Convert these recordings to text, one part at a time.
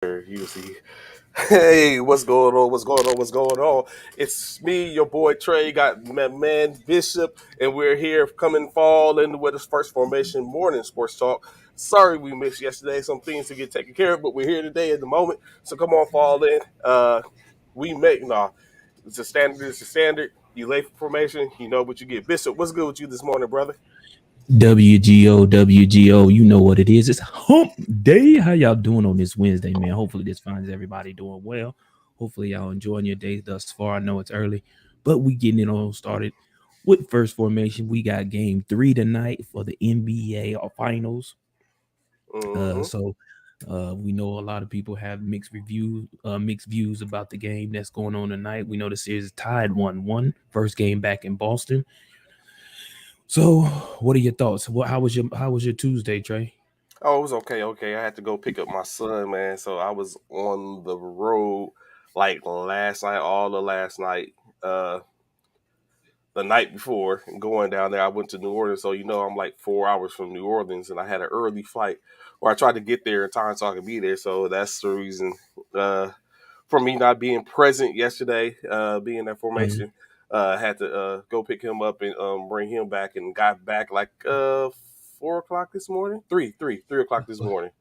You see, hey, what's going on? What's going on? What's going on? It's me, your boy Trey. Got my man Bishop, and we're here coming fall in with his first formation morning sports talk. Sorry we missed yesterday. Some things to get taken care of, but we're here today at the moment. So come on, fall in. We make It's a standard. It's a standard. You late for formation, you know what you get. Bishop, what's good with you this morning, brother? WGO, WGO, you know what it is. It's hump day. How y'all doing on this Wednesday, man? Hopefully this finds everybody doing well. Hopefully y'all enjoying your day thus far. I know it's early, but we getting it all started with first formation. We got game 3 tonight for the NBA finals. Mm-hmm. We know a lot of people have mixed views about the game that's going on tonight. We know the series is tied 1-1. First game back in Boston. So, what are your thoughts? How was your Tuesday, Trey? Oh, it was okay. Okay, I had to go pick up my son, man. So I was on the road like last night, all the last night. The night before going down there, I went to New Orleans. So I'm like 4 hours from New Orleans, and I had an early flight where I tried to get there in time so I could be there. So that's the reason uh, for me not being present yesterday, being at Um, formation. Had to go pick him up and bring him back, and got back like 4 o'clock this morning. 3 o'clock this morning.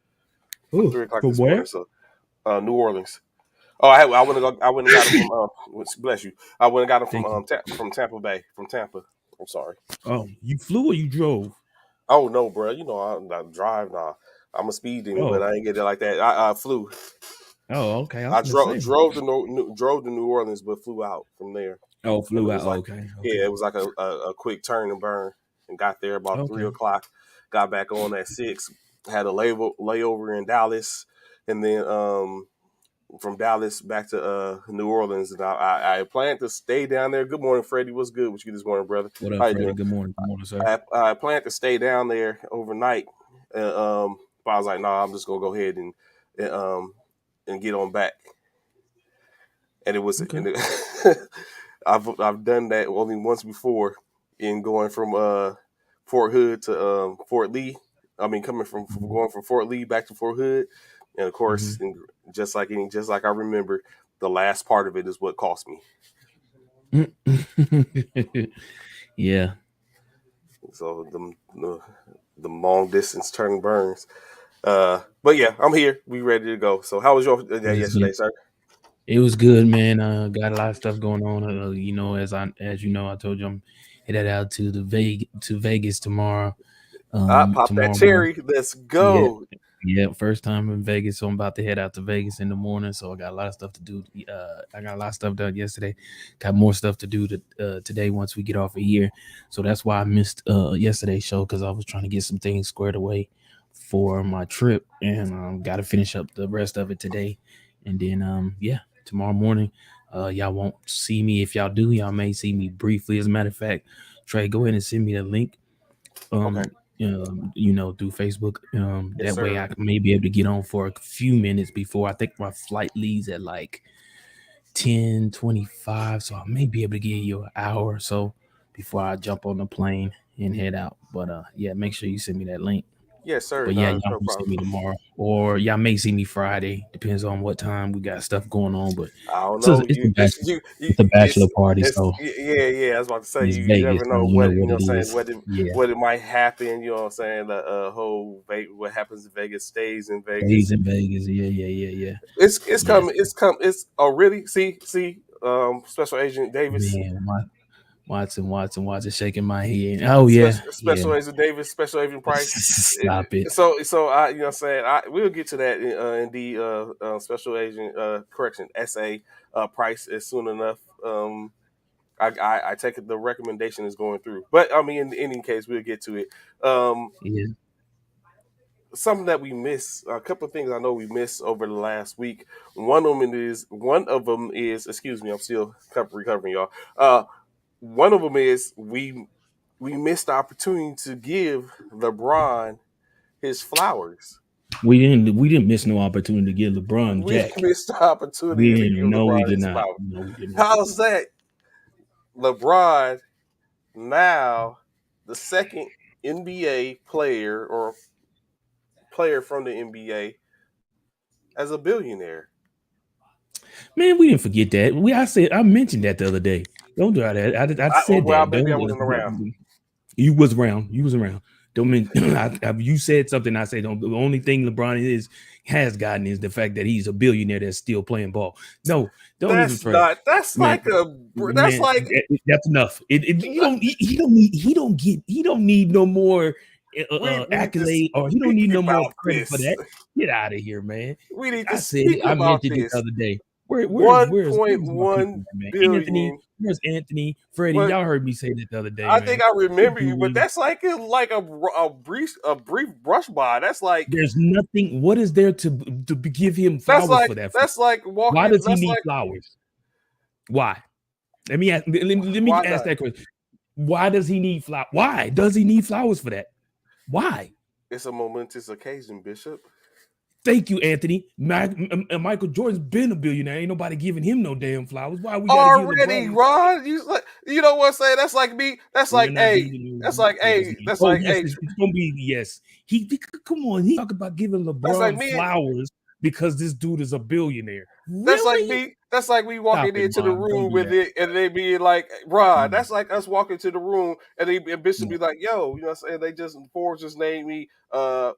oh, 3 o'clock from this morning. where? So New Orleans. Oh, I went and I went and got him from bless you. I went and got him from Thank you. from Tampa Bay, from Tampa. I'm sorry. Oh, you flew or you drove? Oh no, bro. I drive now. I'm a speed demon, but Oh, I ain't get it like that. I flew. oh, okay. I was I gonna say. drove to New Orleans, but flew out from there. Oh, And it flew out. was Oh, like, okay, yeah, okay, it was like a quick turn and burn, and got there about three okay. o'clock. Got back on at 6. Had a layover in Dallas, and then from Dallas back to New Orleans, and I plan to stay down there. Good morning, Freddie. What's good with you this morning, brother? What up, How you Freddie? doing? Good morning, sir. I plan to stay down there overnight, but I was like, no, I'm just gonna go ahead and um and get on back. And it was, Okay. and it, I've done that only once before in going from Fort Hood to Fort Lee. I mean, coming from Mhm, going from Fort Lee back to Fort Hood, and of course, mhm. and just like I remember, the last part of it is what cost me. Yeah. So the long distance turn burns. But yeah, I'm here. We ready to go. So how was your day Let's yesterday, get. sir? It was good, man. Got a lot of stuff going on. As you know, I told you I'm headed out to Vegas tomorrow. I pop that Tomorrow morning. cherry. Let's Yeah, go. yeah, first time in Vegas, so I'm about to head out to Vegas in the morning. So I got a lot of stuff to do. I got a lot of stuff done yesterday. Got more stuff to do today once we get off of here. So that's why I missed yesterday's show because I was trying to get some things squared away for my trip, and got to finish up the rest of it today. And then yeah, tomorrow morning, y'all won't see me. If y'all do, y'all may see me briefly. As a matter of fact, Trey, go ahead and send me the link Okay. through Facebook. Yes, That way sir. I may be able to get on for a few minutes before I think my flight leaves at like 10:25. So I may be able to give you an hour or so before I jump on the plane and head out. But yeah, make sure you send me that link. Yes, sir. But yeah, No, it's y'all no will see problem. me tomorrow. Or y'all may see me Friday. Depends on what time we got stuff going on. But I don't it's a know. it's a bachelor it's a It's bachelor party, so yeah, yeah. I was about to say it's you Vegas, never so know you know what what it saying is. Yeah. what it might happen. You know what I'm saying? The whole what happens in Vegas stays in Stays Vegas. in Vegas. Yeah, yeah, yeah, yeah. It's Yes. coming. It's come. It's oh really? See. Special Agent Davis. Man, Watson, shaking my head. Oh yeah, yeah. Special Agent Davis. Special Agent Price. Stop it. So I what I'm saying we'll get to that in the Special Agent correction SA Price as soon enough. I take it the recommendation is going through. But I mean, in any case, we'll get to it. Um, Yeah. Something that we miss, a couple of things I know we missed over the last week. One of them is. Excuse me, I'm still recovering, y'all. One of them is we missed the opportunity to give LeBron his flowers. We didn't miss no opportunity to get LeBron We Jack. missed the opportunity We to didn't. give No, we LeBron did his not. flowers. No, we did not. How's that? LeBron now the second NBA player or player from the NBA as a billionaire? Man, we didn't forget that. I mentioned that the other day. Don't do that. I said Well, that. maybe I Don't. wasn't around. You was around. You was around. Don't mean you said something. I said don't. The only thing LeBron has gotten is the fact that he's a billionaire that's still playing ball. No, don't even That's try, not. That's man. like a. That's Man, like. that's enough. You don't. He don't need. He don't get. He don't need no more We need to accolade, or he don't speak need no more about credit for this. that. Get out of here, man. We need to I said it. speak I about mentioned it the this. other day. One point Where's my people, one man? Anthony, billion. where's Anthony? Freddie, But y'all heard me say that the other day, I think man. I They're remember you. But doing. that's like a brief brush by. That's like There's nothing. What is there to give him that's flowers like for that? that's like Why walking. does he That's need like flowers? Why? Let me why ask not? that question. Why does he need flowers? Why does he need flowers for that? Why? It's a momentous occasion, Bishop. Thank you, Anthony. Michael Jordan's been a billionaire. Ain't nobody giving him no damn flowers. Why we got to give Already, LeBron? Ron. You know what I'm saying? That's like me. That's We're like not hey. giving That's him like for his hey. name. That's Oh like yes, hey. it's gonna be yes. Come on. He talk about giving That's like LeBron me. flowers because this dude is a billionaire. That's like Really? me. That's like me Stop walking it, into the Ron. Don't room do with that. it, and they being like, "Rod." No, That's like us walking to the room, and Bishop no, be like, "Yo, you know what I'm saying? They just Forbes just named me a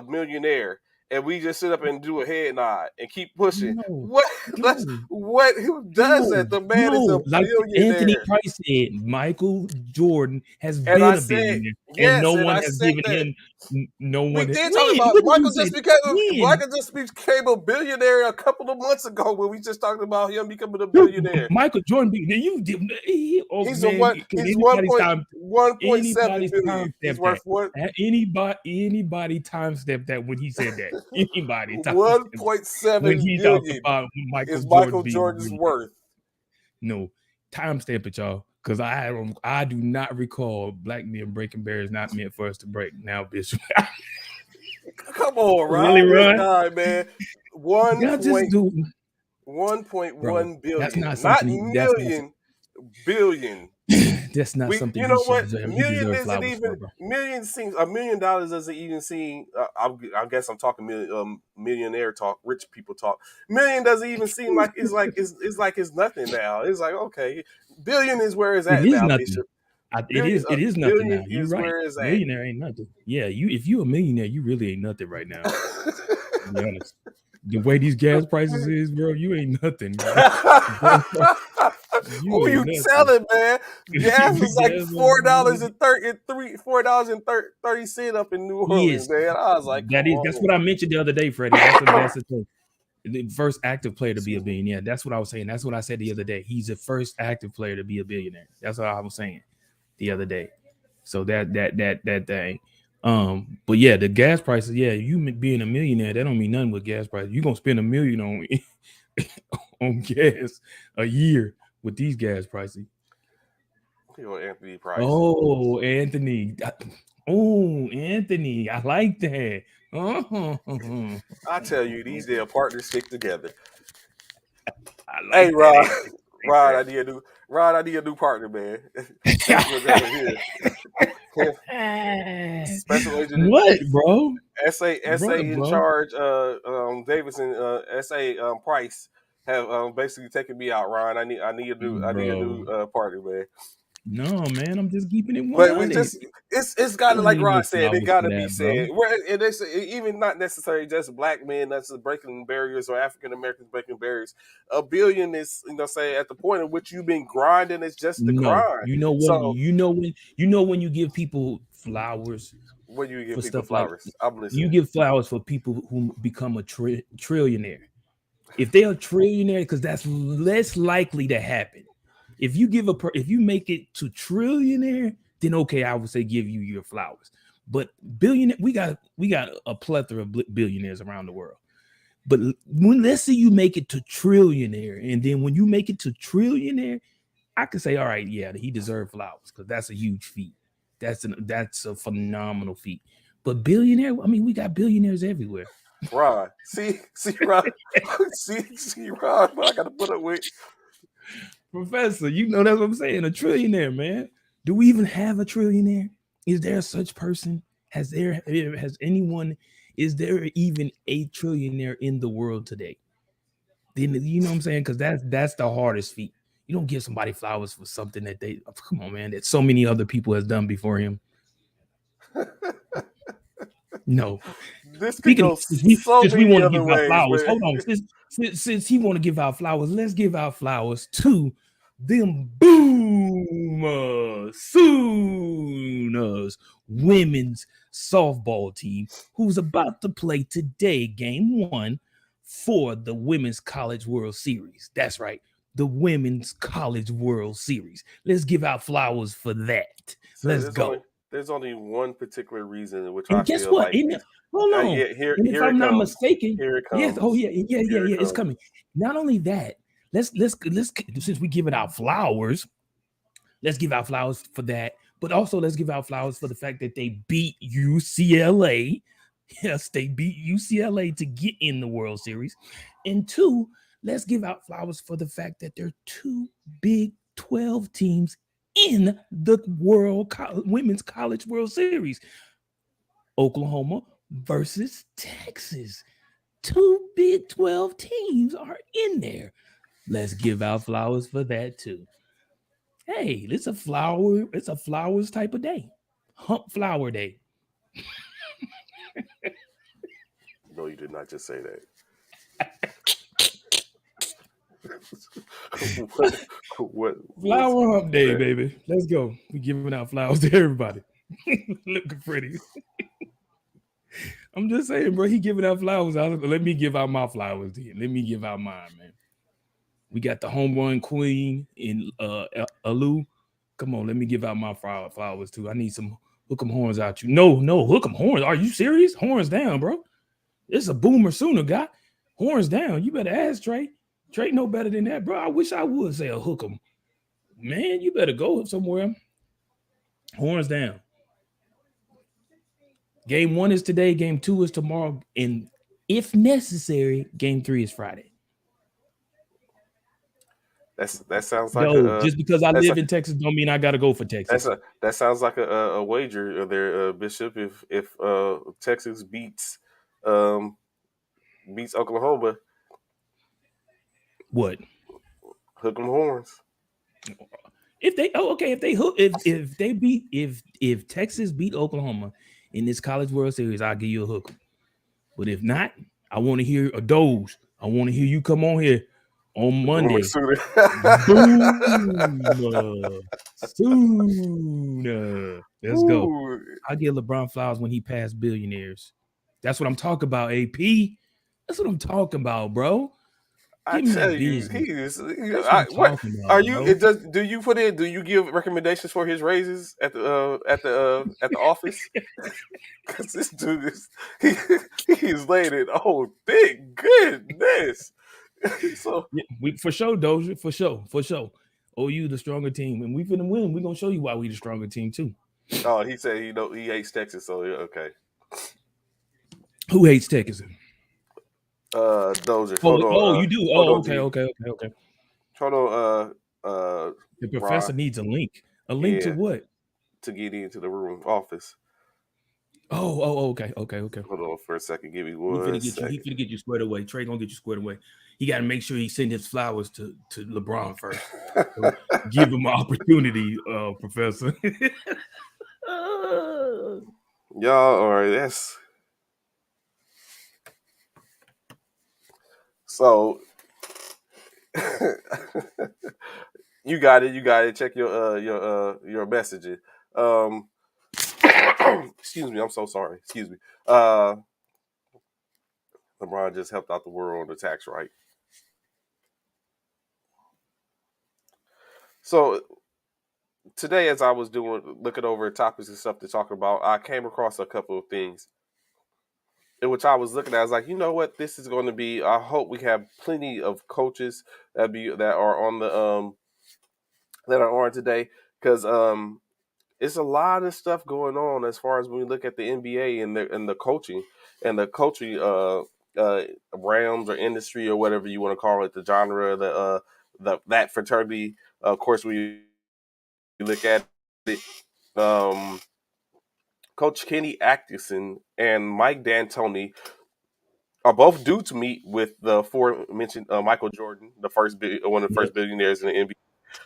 millionaire," and we just sit up and do a head nod and keep pushing. no, What? That's no. what. Who does No, that? The man is a no. Like Anthony billionaire, Price said, Michael Jordan has and I been a said billionaire, and no yes, and one I has said given that. him. No We one. did talk When? about When did you say when? Michael just became a billionaire a couple of months ago when we just talked about him becoming a Who? billionaire. Michael Jordan? You did? Oh He's a man, one. can He's one point one point seven anybody's billion. time He's step worth that? what? Anybody time step that when he said that? Anybody time one step point when seven he talked billion about Michael is Jordan Michael being a Jordan's billionaire? worth. No, timestamp it, y'all, because I do not recall black men breaking barriers not meant for us to break. Now, Bishop, Come on, really, Rod. This Ron? guy, man. One Y'all just point do, one point bro. one That's billion, not not something. million, billion. That's not We, something you he know should what? deserve. He Million deserves isn't flowers for, even bro. million seems $1 million doesn't even seem. I guess I'm talking millionaire talk, rich people talk. Million doesn't even seem like it's like it's nothing now. It's like okay, billion is where it's It at is now, nothing. Bishop. Billion, It is nothing now. billion You're is right. where it's at. Millionaire ain't nothing. Yeah, if you a millionaire, you really ain't nothing right now. To be honest, the way these gas prices is, bro, you ain't nothing. You Who ain't you nothing. telling, man? Gas The is like gas $4.30 up in New Orleans, is man. I was like, come that's on. what I mentioned the other day, Freddie. That's the thing. The first active player to be a Excuse me. billionaire. That's what I was saying. That's what I said the other day. He's the first active player to be a billionaire. That's what I was saying the other day. So that thing. But yeah, the gas prices. Yeah, you being a millionaire, that don't mean nothing with gas prices. You gonna spend $1 million on on gas a year with these gas prices. You know, Anthony Price. Oh, Anthony. Oh, Anthony. I like that. Oh, I tell you, these damn partners stick together. I Hey, like that, Rod. Anthony. Rod, I need a new partner, man. Thanks for coming here. Special Agent What, bro? SA What, in bro? charge, Davidson, SA Price have basically taken me out, Ron. I need a new Bro. partner, man. No, man. I'm just keeping it But we 100. just it's You gotta don't like need no Rod said, it flowers for gotta be that, bro. said. And it's even not necessarily just black men that's breaking barriers or African Americans breaking barriers. A billion is say at the point at which you've been grinding, it's just the No. grind. You know what? So You know when you give people flowers when you give for people stuff like flowers, I'm you listening. give flowers for people who become a trillionaire. If they're a trillionaire, because that's less likely to happen. If you if you make it to trillionaire, then okay, I would say give you your flowers. But billionaire, we got a plethora of billionaires around the world. But let's say you make it to trillionaire, and then when you make it to trillionaire, I can say, all right, yeah, he deserved flowers because that's a huge feat. That's a phenomenal feat. But billionaire, I mean, we got billionaires everywhere. Rod. See Rod. see Rod, but I gotta put up with Professor, you know that's what I'm saying. A trillionaire, man. Do we even have a trillionaire? Is there such person? Has anyone Is there even a trillionaire in the world today? Then you know what I'm saying? Because that's the hardest feat. You don't give somebody flowers for something that they come on, man, that so many other people has done before him. No. This could Speaking go of, so since we many want to other give out ways, flowers, man. hold on. Since he want to give out flowers, let's give out flowers to them boomer Sooners women's softball team who's about to play today, game one for the Women's College World Series. That's right, the Women's College World Series. Let's give out flowers for that. So Let's go. there's only one particular reason in which I And guess feel what? like Hold on. yeah, And if here it I'm not comes, mistaken, here it yes. Oh comes, yeah, here it it's comes. coming. Not only that, let's since we giving out flowers, let's give out flowers for that. But also let's give out flowers for the fact that they beat UCLA. Yes, they beat UCLA to get in the World Series. And two, let's give out flowers for the fact that there are two Big 12 teams in the Women's College World Series. Oklahoma versus Texas. Two Big 12 teams are in there. Let's give out flowers for that too. Hey, it's a flowers type of day. Hump flower day. No, you did not just say that. what what's Flower hump day, that? baby. Let's go. We giving out flowers to everybody. Looking pretty. I'm just saying, bro. He giving out flowers. Let me give out my flowers then. Let me give out mine, man. We got the home run queen in Alu. Come on, let me give out my flowers too. I need some hook 'em horns out you. No, hook 'em horns. Are you serious? Horns down, bro. It's a boomer sooner guy. Horns down. You better ask Trey. Trey know better than that, bro. I wish I would say a hook 'em. Man, you better go somewhere. Horns down. Game one is today. Game two is tomorrow. And if necessary, game three is Friday. That sounds like No, just because I that's live a in Texas don't mean I got to go for Texas. that sounds like a wager there, Bishop. If Texas um beats Oklahoma, What? hook 'em horns. If they if they beat if Texas beat Oklahoma in this College World Series, I'll give you a hook. But if not, I want to hear a doze. I want to hear you come on here on Monday. Boom, sooner. Let's go. Ooh, I'll give LeBron flowers when he passed billionaires. That's what I'm talking about, AP. That's what I'm talking about, bro. I Give me tell that you, business. he is. That's what I'm What talking are about, you? bro. It does. Do you put in? Do you give recommendations for his raises at the office? Because this dude is he's laid it. Oh, big goodness! So, Yeah, we for sure, Doja, for sure. OU the stronger team, and we finna win. We gonna show you why we the stronger team too. oh, he said he hates Texas. So yeah, okay. Who hates Texas? Doja, You do. hold Oh, on, okay, G, okay. hold on, The Ron, professor needs a link. A link to yeah, what? to get into the room office. Okay. Hold on for a second. Give me He one finna get you. He second. finna get you squared away. Trey gonna get you squared away. He got to make sure he send his flowers to LeBron first. So give him an opportunity, Professor. Y'all, all right, that's so. You got it. You got it. Check your messaging. Um, excuse me. I'm so sorry. Excuse me. LeBron just helped out the world on the tax right. So today, as I was looking over topics and stuff to talk about, I came across a couple of things in which I was looking at. I was like, you know what, this is going to be. I hope we have plenty of coaches that are on the that are on today because it's a lot of stuff going on as far as when we look at the NBA and the coaching realms or industry or whatever you want to call it, the genre, that fraternity. Of course, we look at it. Um, Coach Kenny Atkinson and Mike D'Antoni are both due to meet with the aforementioned Michael Jordan, one of the Yep. first billionaires in the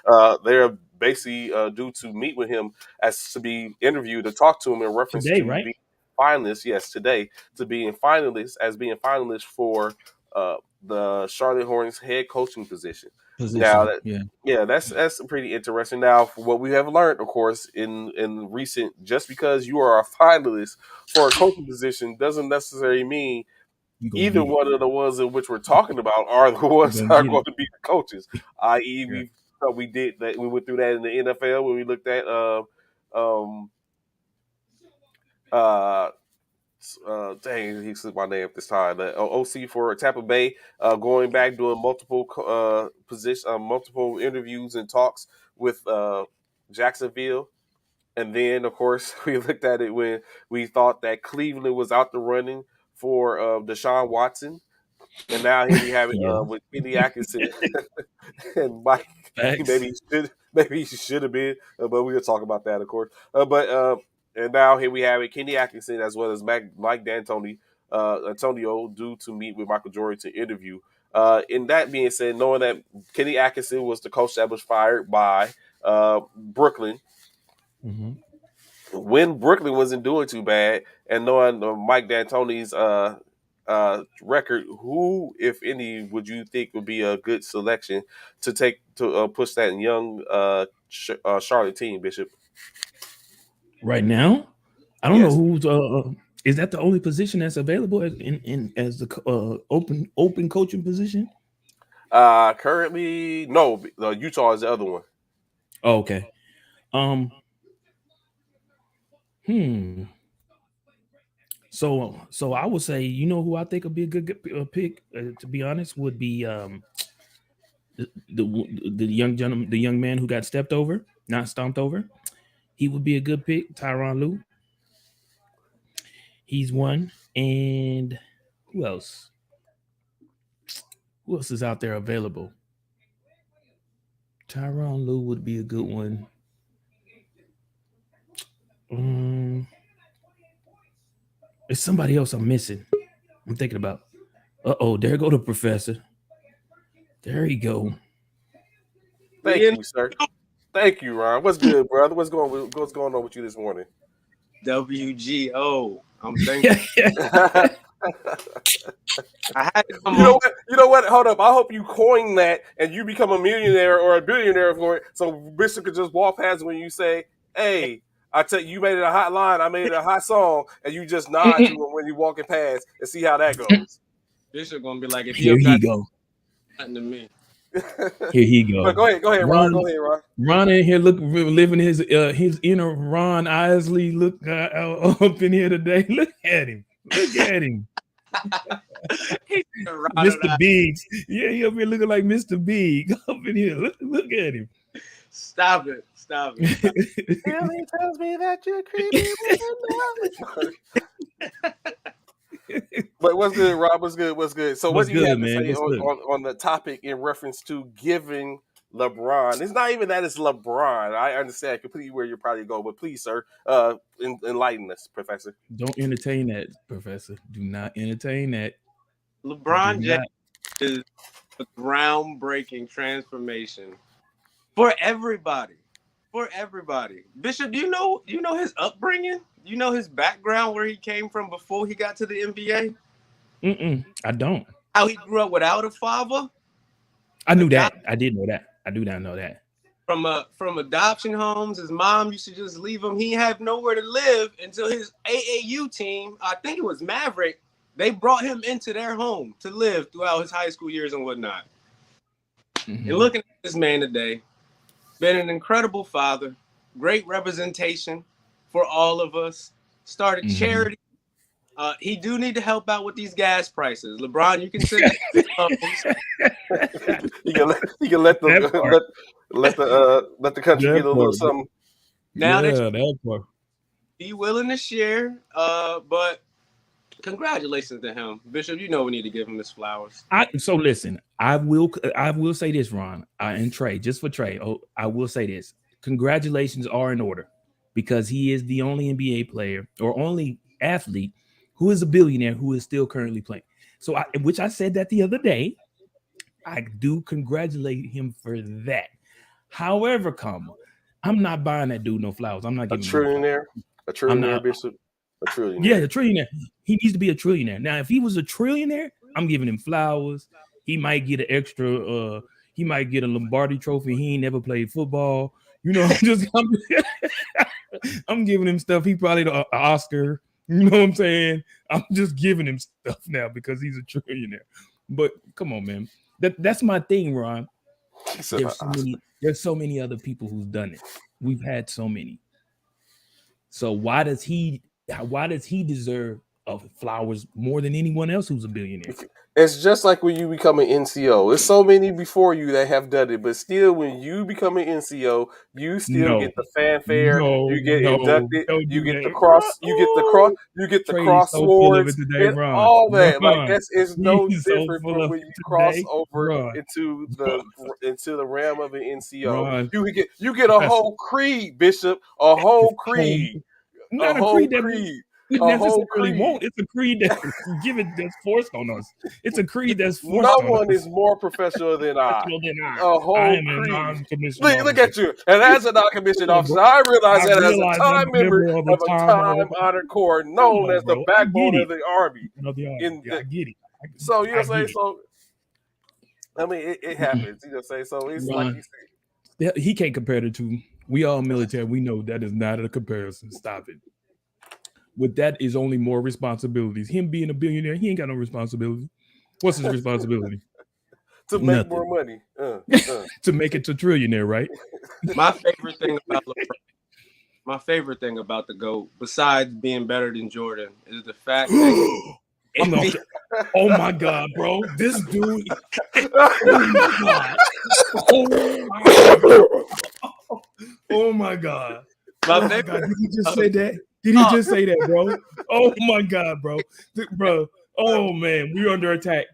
NBA. They're basically due to meet with him as to be interviewed to talk to him in reference Today, to right? being finalists. Yes, today to being finalists for the Charlotte Hornets head coaching position. Now Position. that Yeah. yeah, that's pretty interesting. Now, for what we have learned, of course, in recent, just because you are a finalist for a coaching position doesn't necessarily mean You gonna either get it. one of the ones in which we're talking about are the You ones gonna that are get going it. to be the coaches. I.e., Yeah. we did that. We went through that in the NFL when we looked at um uh dang, he slipped my name at this time. The OC for Tampa Bay, going back doing multiple multiple interviews and talks with Jacksonville. And then, of course, we looked at it when we thought that Cleveland was out the running for Deshaun Watson. And now here we have it Yeah. with Kenny Atkinson and Mike. Facts. Maybe he should have been, but we'll talk about that, of course. And now here we have it, Kenny Atkinson as well as Mike D'Antoni, Antonio, due to meet with Michael Jordan to interview. In that being said, knowing that Kenny Atkinson was the coach that was fired by Brooklyn Mm-hmm. when Brooklyn wasn't doing too bad, and knowing Mike D'Antoni's record, who, if any, would you think would be a good selection to take to push that young Charlotte team, Bishop? Right now, I don't know Yes. who's. Is that the only position that's available in as the open coaching position? Currently, no. Utah is the other one. Oh, okay. Um. Hmm. So I would say, you know, who I think would be a good pick. To be honest, would be the young gentleman, the young man who got stepped over, not stomped over. He would be a good pick. Tyronn Lue. He's one. And who else? Who else is out there available? Tyronn Lue would be a good one. Um, there's somebody else I'm missing. I'm thinking about. There go the professor. There you go. Thank You you, sir. Thank you, Ron. What's good, brother? What's going on with you this morning? know, WGO. I'm thankful. I had to come You know on. what? You know what? Hold up. I hope you coin that and you become a millionaire or a billionaire for it. So Bishop could just walk past when you say, "Hey, I tell you, you made it a hot line. I made it a hot song," and you just nod to him when you're walking past and see how that goes. Bishop gonna be like, if you Here don't he got go. nothing to me. Here he But go. go ahead, Ron. Ron, Go ahead, Ron. Ron in here living his inner Ron Isley look up in here today. Look at him. Look at him. He's riding Mr. out. Biggs. Yeah, he up here looking like Mr. Big up in here. Look at him. Stop it. Stop it. Stop Billy tells me that you're creepy. But what's good, Rob? What's good? What's good? So, what What's do you good, have to man? say What's good? on the topic in reference to giving LeBron? It's not even that it's LeBron. I understand completely where you're probably going, but please, sir, enlighten us, Professor. Don't entertain that, Professor. Do not entertain that. Do LeBron James not. is a groundbreaking transformation for everybody. For everybody. Bishop, do you know his upbringing? You know his background, where he came from before he got to the NBA? I don't. How he grew up without a father? I knew Adopt that. I did know that. I do not know that. from adoption homes. His mom used to just leave him. He had nowhere to live until his AAU team, I think it was Maverick, they brought him into their home to live throughout his high school years and whatnot. And looking at this man today, been an incredible father, great representation for all of us. Started charity. He do need to help out with these gas prices. LeBron, you can send You can let That part. let the country That get a little part. something. now that Yeah, that part. you be willing to share. But congratulations to him. Bishop, you know we need to give him his flowers. So listen, I will say this, Ron, and Trey, just for Trey. Oh, I will say this. Congratulations are in order. because he is the only NBA player or only athlete who is a billionaire who is still currently playing. So, which I said that the other day. I do congratulate him for that. However, I'm not buying that dude no flowers. I'm not A giving him no flowers. trillionaire, a I'm trillionaire, not. Bishop, a Yeah, trillionaire. a trillionaire. He needs to be a trillionaire. Now, if he was a trillionaire, I'm giving him flowers. He might get an extra. He might get a Lombardi trophy. He ain't never played football. I'm giving him stuff. He probably an Oscar. You know what I'm saying? I'm just giving him stuff now because he's a trillionaire. But come on, man. That's my thing, Ron. There's so many other people who's done it. We've had so many. So why does he deserve of flowers more than anyone else who's a billionaire? It's just like when you become an NCO. There's so many before you that have done it, but still, when you become an NCO, you still No, get the fanfare. no, You get no, inducted. don't You do get the that. cross. You get the cross. Oh, You get the Trey is cross so full of it swords today, and Ron. all that. Like Ron, that's is no he's so different full from of when it you cross today, over Ron. into the realm of an NCO. Ron, You get a that's whole creed, Bishop. A whole creed. A not a whole creed that creed. we A whole necessarily creed. won't. It's a creed that's forced on us. It's a creed that's No forced on one us. is more professional than I. Professional than A I whole am a creed. non-commissioned Look officer. at you. And as a non-commissioned Come on, officer, bro. I realize I that as a realize I'm time a member member of of the a time time-honored corps Come known on, as the bro. I get backbone it. of the Army. No, the Army. In Yeah, the, I get it. so you know I what I'm saying? get it. So I mean, it happens. You know what I'm saying? So it's like you Ron, said. he can't compare the two. We all military. We know that is not a comparison. Stop it. With that is only more responsibilities. Him being a billionaire, he ain't got no responsibility. What's his responsibility? To make more Nothing. money. To make it to trillionaire, right? My favorite thing about LeBron, my favorite thing about the GOAT, besides being better than Jordan, is the fact that I'm not. Oh my god, bro! This dude. Oh my god. Oh my god. Oh my god. my Oh my favorite. god. Did he just say that? Did he just say that, bro? Oh my god, bro. Bro. Oh man, we're under attack.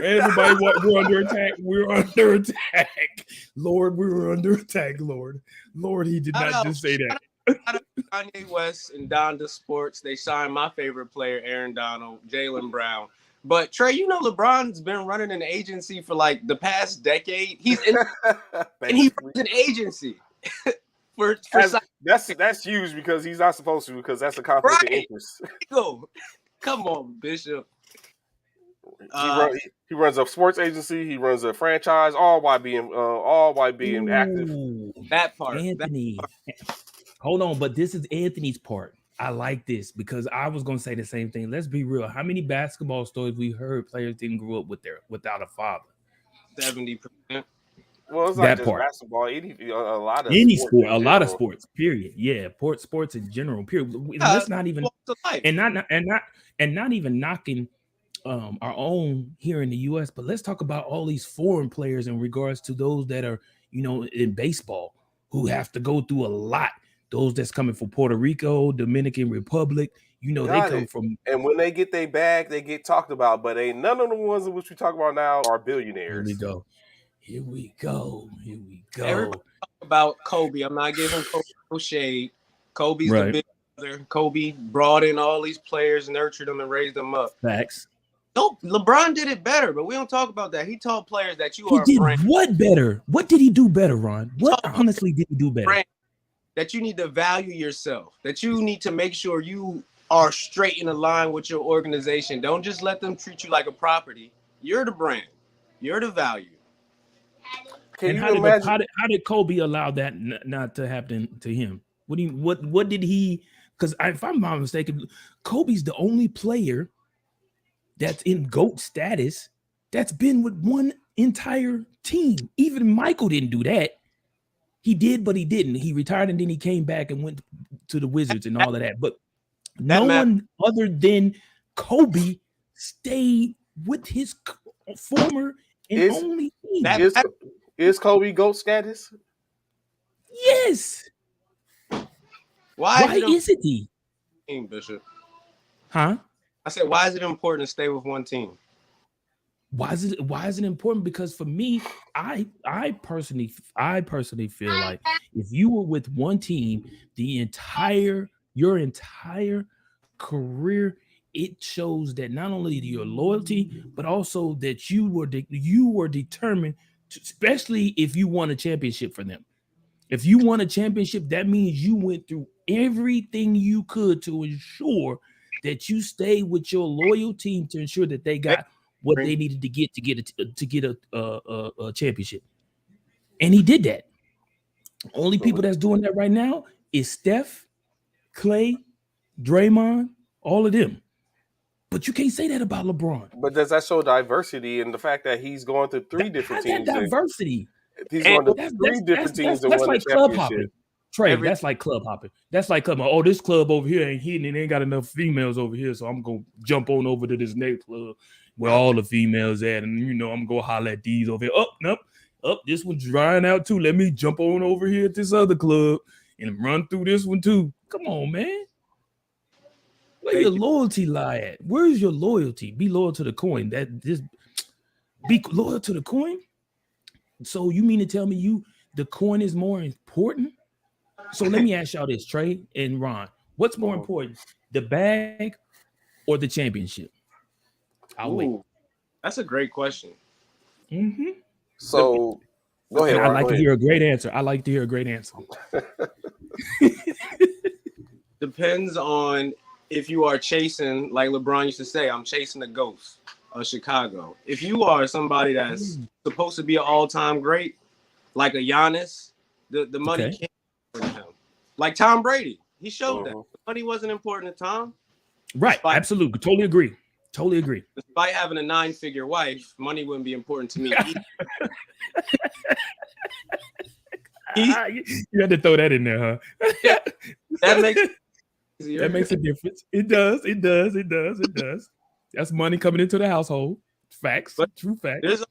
Everybody, we're under attack. We're under attack. Lord, we were under attack, Lord. Lord, he did not just say that. Shout out Kanye West and Donda Sports. They signed my favorite player, Aaron Donald, Jaylen Brown. But Trey, you know LeBron's been running an agency for like the past decade. And he runs an agency for that's huge because he's not supposed to because that's a conflict of interest. Go. Come on, Bishop. He runs a sports agency. He runs a franchise. All while being active. That part, Anthony. Hold on, but this is Anthony's part. I like this because I was going to say the same thing. Let's be real. How many basketball stories we heard players didn't grow up without a father? 70%. Well, it's not That just part. Basketball. A lot of Any sports sport, in a lot of general. sports. Period. Yeah, sports in general. Period. Yeah, Let's not even life. and not even knocking our own here in the U.S. But let's talk about all these foreign players in regards to those that are in baseball who have to go through a lot. Those that's coming from Puerto Rico, Dominican Republic, they come from. And when they get their bag, they get talked about. But ain't none of the ones in which we talk about now are billionaires. Here we go. Here we go. Everybody talk about Kobe. I'm not giving Kobe no shade. Kobe's right. the big brother. Kobe brought in all these players, nurtured them, and raised them up. Facts. No, LeBron did it better, but we don't talk about that. He taught players that he did what better? What did he do better, Ron? What honestly did he do better? That you need to value yourself, that you need to make sure you are straight in a line with your organization. Don't just let them treat you like a property. You're the brand. You're the value. Can and you imagine? How did Kobe allow that not to happen to him? What did he? Because if I'm not mistaken, Kobe's the only player that's in GOAT status that's been with one entire team. Even Michael didn't do that. He did, but he didn't. He retired and then he came back and went to the Wizards and all of that. But no one other than Kobe stayed with his former and only team. Is Kobe GOAT status? Yes. Why isn't he? Team, Bishop. Huh? I said, why is it important to stay with one team? Why is it important? Because for me, I personally feel like if you were with one team your entire career, it shows that not only your loyalty, but also that you were determined to, especially if you won a championship for them. If you won a championship, that means you went through everything you could to ensure that you stayed with your loyal team to ensure that they got what they needed to get a championship. And he did that. Only people that's doing that right now is Steph, Clay, Draymond, all of them. But you can't say that about LeBron. But does that show diversity and the fact that he's going through three different How's that teams? diversity? He's And going to That's three that's that's different that's teams and that's won the like club championship. hopping. Trey, Every- that's like club hopping. That's like club. Oh, this club over here ain't hitting. It ain't got enough females over here, so I'm gonna jump on over to this next club where all the females at, and I'm gonna holler at these over here. Oh, nope. Oh, this one's drying out too. Let me jump on over here at this other club and run through this one too. Come on, man. Where your Thank you. loyalty lie at? Where is your loyalty? Be loyal to the coin. Be loyal to the coin. So you mean to tell me the coin is more important? So let me ask y'all this, Trey and Ron. What's more important, the bag or the championship? I'll wait. Ooh, that's a great question. Mm-hmm. So go ahead, And I'd Ron. like Go to ahead. hear a great answer. I like to hear a great answer. Depends on if you are chasing, like LeBron used to say, I'm chasing the ghost of Chicago. If you are somebody that's supposed to be an all-time great, like a Giannis, the money Okay. can't bring him. Like Tom Brady, he showed that Mhm. the money wasn't important to Tom, Right. despite, Absolutely. Totally agree. Totally agree. despite having a 9-figure wife. Money wouldn't be important to me. You had to throw that in there, huh? Yeah, that makes it easier. That makes a difference. It does. It does. It does. It does. That's money coming into the household. Facts. But True facts.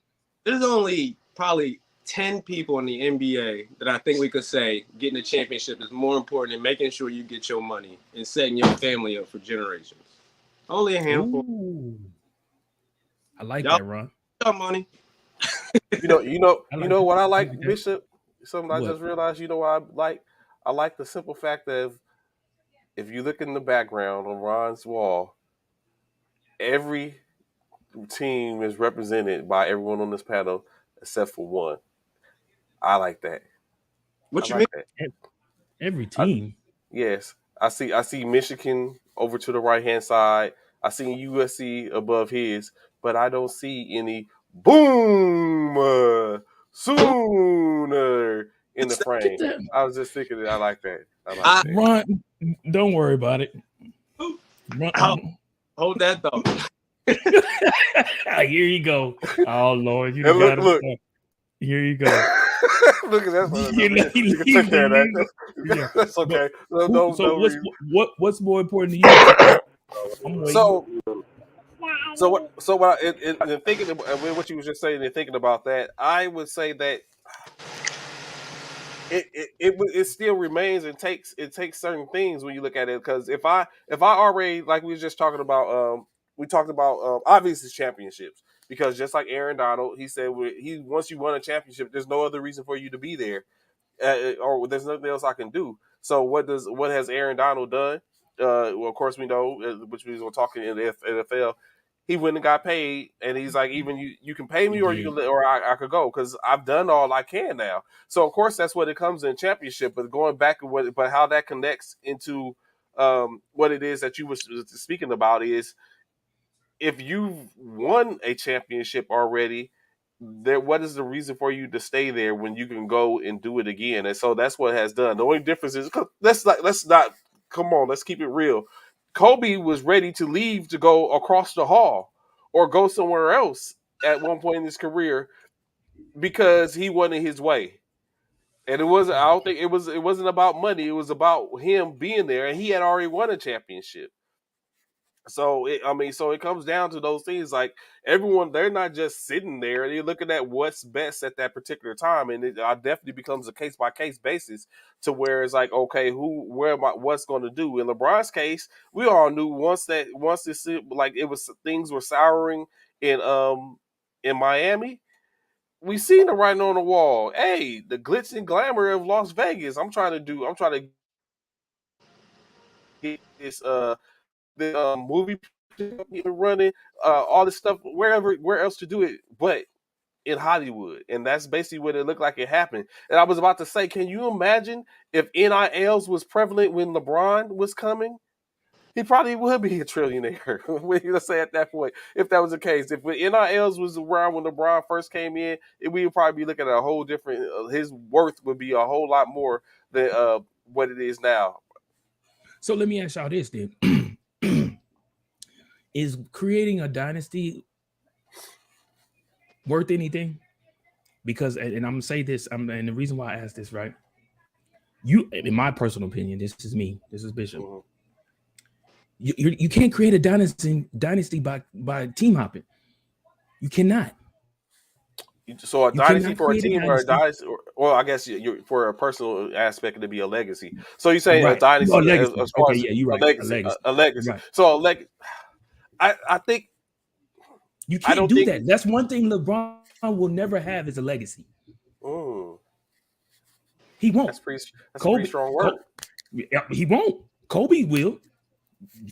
there's only probably 10 people in the NBA that I think we could say getting a championship is more important than making sure you get your money and setting your family up for generations. Only a handful. Ooh. I like Y'all that, Ron. got money. I like What I like, that. Bishop. Something I What? just realized. You know what I like? I like the simple fact that if you look in the background on Ron's wall, every team is represented by everyone on this panel except for one. I like that. I What you mean? like that. Every I, team. yes, I see Michigan over to the right hand side. I see USC above his, but I don't see any boom sooner in the Get frame. that. I was just thinking that I like that. I like I, that. Ron, don't worry about it. hold that thought. Here you go. Oh Lord, you And got look. him. Here you go. Look at that. He You can take care of that. Yeah. That's okay. So Reason. what's more important to you? I'm waiting. So what? In thinking about what you was just saying and thinking about that, I would say that it still remains and takes certain things when you look at it, because if I already, like we was just talking about, we talked about obviously championships, because just like Aaron Donald, he said once you won a championship, there's no other reason for you to be there, or there's nothing else I can do. So what has Aaron Donald done? Well, of course we know, which we were talking in the NFL. He went and got paid, and he's like, even you can pay me, or you can, or I could go, because I've done all I can now. So of course that's what it comes in championship. But going back to but how that connects into what it is that you was speaking about is, if you've won a championship already, what is the reason for you to stay there when you can go and do it again? And so that's what has done. The only difference is, let's not come on, let's keep it real. Kobe was ready to leave to go across the hall or go somewhere else at one point in his career because he wanted his way. And it wasn't. I don't think it was. It wasn't about money. It was about him being there, and he had already won a championship. So so it comes down to those things. Like, everyone, they're not just sitting there. They're looking at what's best at that particular time, and it definitely becomes a case by case basis, to where it's like, okay, what's going to do? In LeBron's case, we all knew once this, like, it was, things were souring in in Miami, we seen the writing on the wall. Hey, the glitz and glamour of Las Vegas. I'm trying to get the movie running, all this stuff where else to do it, but in Hollywood, and that's basically what it looked like it happened. And I was about to say, can you imagine if NILs was prevalent when LeBron was coming? He probably would be a trillionaire. Let's say at that point, if that was the case, if NILs was around when LeBron first came in, we would probably be looking at a whole different. His worth would be a whole lot more than what it is now. So let me ask y'all this then: is creating a dynasty worth anything? Because, and I'm gonna say this, and the reason why I asked this, right? You, in my personal opinion, this is me. This is Bishop. Mm-hmm. You can't create a dynasty by team hopping. You cannot. So a You dynasty cannot for a create a team or a dynasty. dynasty, well, I guess you for a personal aspect to be a legacy. So you're saying a Right. Oh, dynasty legacy. as far Okay, as yeah, you're a right. A legacy, legacy. a legacy. Right. So I think You I can't don't do think. that. That's one thing LeBron will never have is a legacy. Mm, He won't. that's a pretty Kobe, strong word. he won't. Kobe will.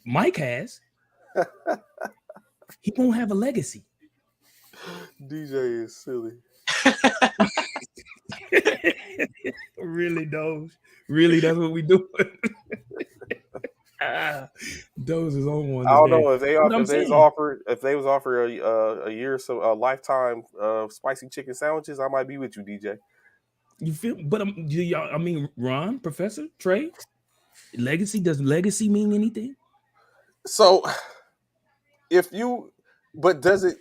Mike has. He won't have a legacy. DJ is silly. Really, Doge? Really, that's what we do? Doge is on one I don't today. know What I'm saying. if they was offered a year so a lifetime of spicy chicken sandwiches, I might be with you, DJ. You feel? But y'all, I mean, Ron, Professor, Trey, legacy. Does legacy mean anything? So if you but does it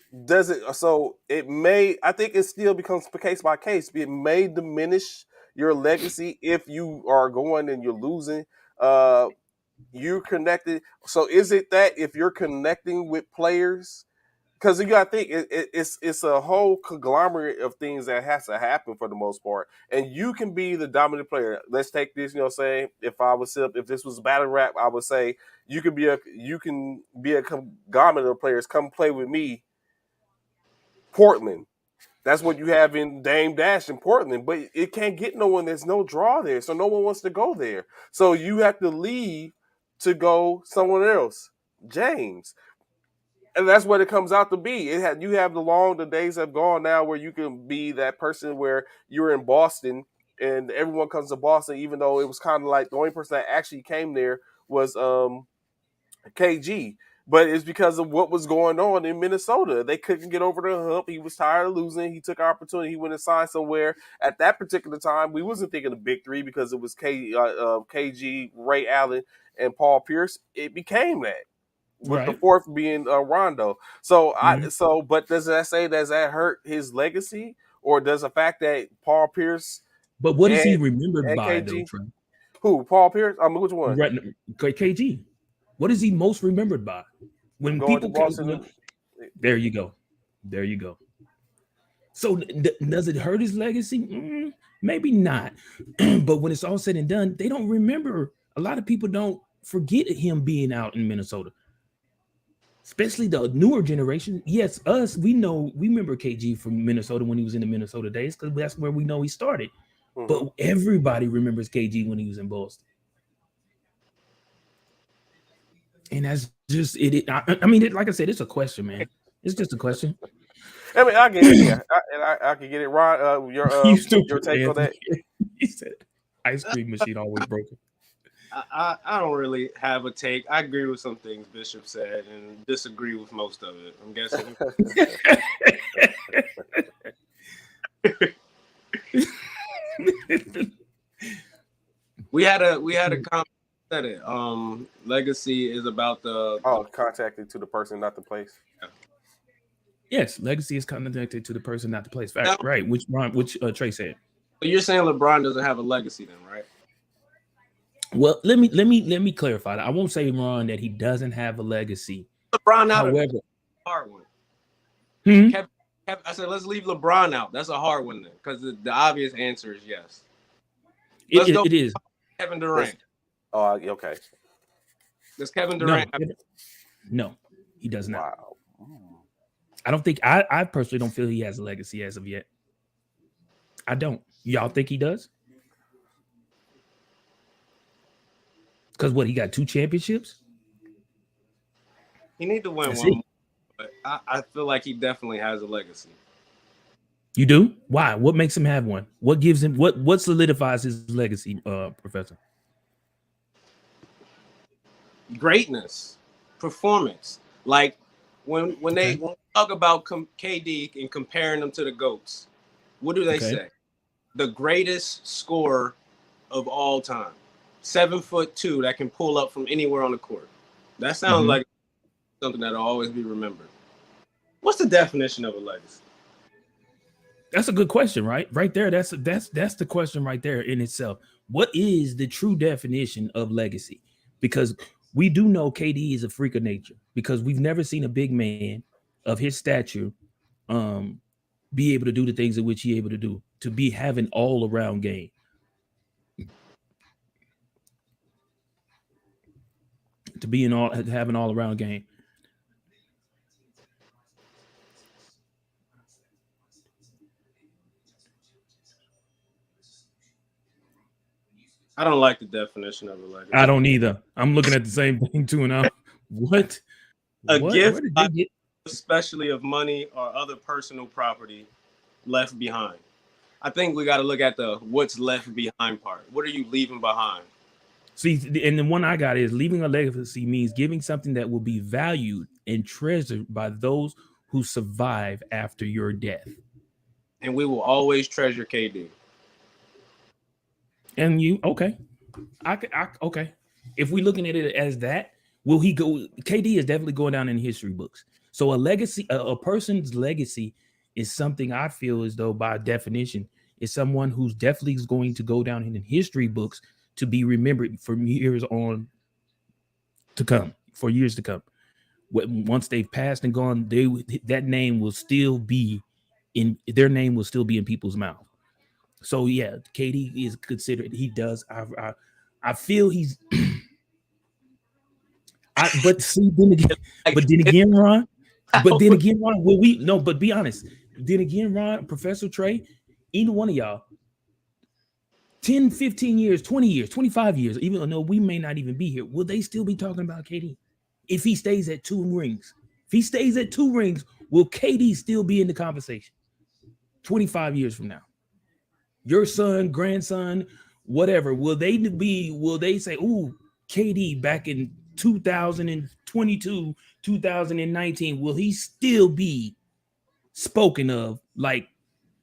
so it may I think it still becomes case by case. It may diminish your legacy if you are going and you're losing. uh you connected, so is it that if you're connecting with players, because you gotta think it's a whole conglomerate of things that has to happen for the most part, and you can be the dominant player. Let's take this, saying if this was battle rap, I would say you can be a conglomerate of players. Come play with me, Portland. That's what you have in Dame Dash in Portland, but it can't get no one. There's no draw there, so no one wants to go there. So you have to leave to go somewhere else. James, and that's what it comes out to be. You have the days have gone now where you can be that person where you're in Boston and everyone comes to Boston, even though it was kind of like the only person that actually came there was KG. But it's because of what was going on in Minnesota. They couldn't get over the hump. He was tired of losing. He took an opportunity. He went and signed somewhere. At that particular time, we wasn't thinking of big three because it was KG, Ray Allen, and Paul Pierce. It became that, with the Right. fourth being Rondo. So Mhm. but does that hurt his legacy, or does the fact that Paul Pierce But what is he and remembered by, though, KG, Trey? who Paul Pierce? I mean, which one? Right, KG. What is he most remembered by? When Going to people, Boston. there you go, there you go. So does it hurt his legacy? Maybe not. But when it's all said and done, they don't remember. A lot of people don't forget him being out in Minnesota, especially the newer generation. Yes, we remember KG from Minnesota when he was in the Minnesota days because that's where we know he started. Mm-hmm. But everybody remembers KG when he was in Boston. And that's just it. I mean, like I said, it's a question, man. It's just a question. I mean, I get it. Yeah, I can get it. Ron, You your stupid, take on Anthony. that? He said, "Ice cream machine always broken." I don't really have a take. I agree with some things Bishop said and disagree with most of it. I'm guessing. we had a comment that it. Legacy is about the Contacted to the person, not the place. Yes, legacy is connected to the person, not the place. Fact, right? Which Trey said. So you're saying LeBron doesn't have a legacy, then, right? Well, let me clarify that. I won't say, Ron, that he doesn't have a legacy. LeBron out. However, hard one. Hmm? I said let's leave LeBron out. That's a hard one then, because the obvious answer is yes. It is. Kevin Durant. Okay. Does Kevin Durant? No, he does not. Wow. I don't think I personally don't feel he has a legacy as of yet. I don't. Y'all think he does? Because what, he got 2 championships? He need to win That's one it. more, but I feel like he definitely has a legacy. You do? Why? What makes him have one? What gives him what solidifies his legacy, Professor? Greatness, performance. Like Okay. when we talk about KD and comparing them to the goats, what do they Okay. say? The greatest scorer of all time, 7'2" that can pull up from anywhere on the court. That sounds Mm-hmm. like something that'll always be remembered. What's the definition of a legacy? That's a good question, right? Right there. That's the question right there in itself. What is the true definition of legacy? Because we do know KD is a freak of nature because we've never seen a big man of his stature um be able to do the things in which he able to do, to be having all around game, to be in all having all around game. I don't like the definition of a I legacy. don't either. I'm looking at the same thing too, and I'm what A where gift, did they get especially of money or other personal property left behind. I think we got to look at the what's left behind part. What are you leaving behind? see? And the one I got is leaving a legacy means giving something that will be valued and treasured by those who survive after your death. And we will always treasure KD. And you okay? Okay. If we looking at it as that, will he go? KD is definitely going down in history books. So a legacy, a person's legacy, is something I feel as though by definition is someone who's definitely is going to go down in history books to be remembered for years on to come, for years to come. Once they've passed and gone, that name will still be in their name will still be in people's mouth. So yeah, KD is considered. He does. I feel he's. But see, then again, Like, but then again, Ron. But then again, Ron. Will we? No, but be honest. Then again, Ron, Professor Trey, either one of y'all, 10, 15 years, 20 years, 25 years, even though we may not even be here, will they still be talking about KD? If he stays at 2 rings, if he stays at 2 rings, will KD still be in the conversation 25 years from now? Your son, grandson, whatever, will they say, "Ooh, KD back in 2022, 2019, will he still be spoken of like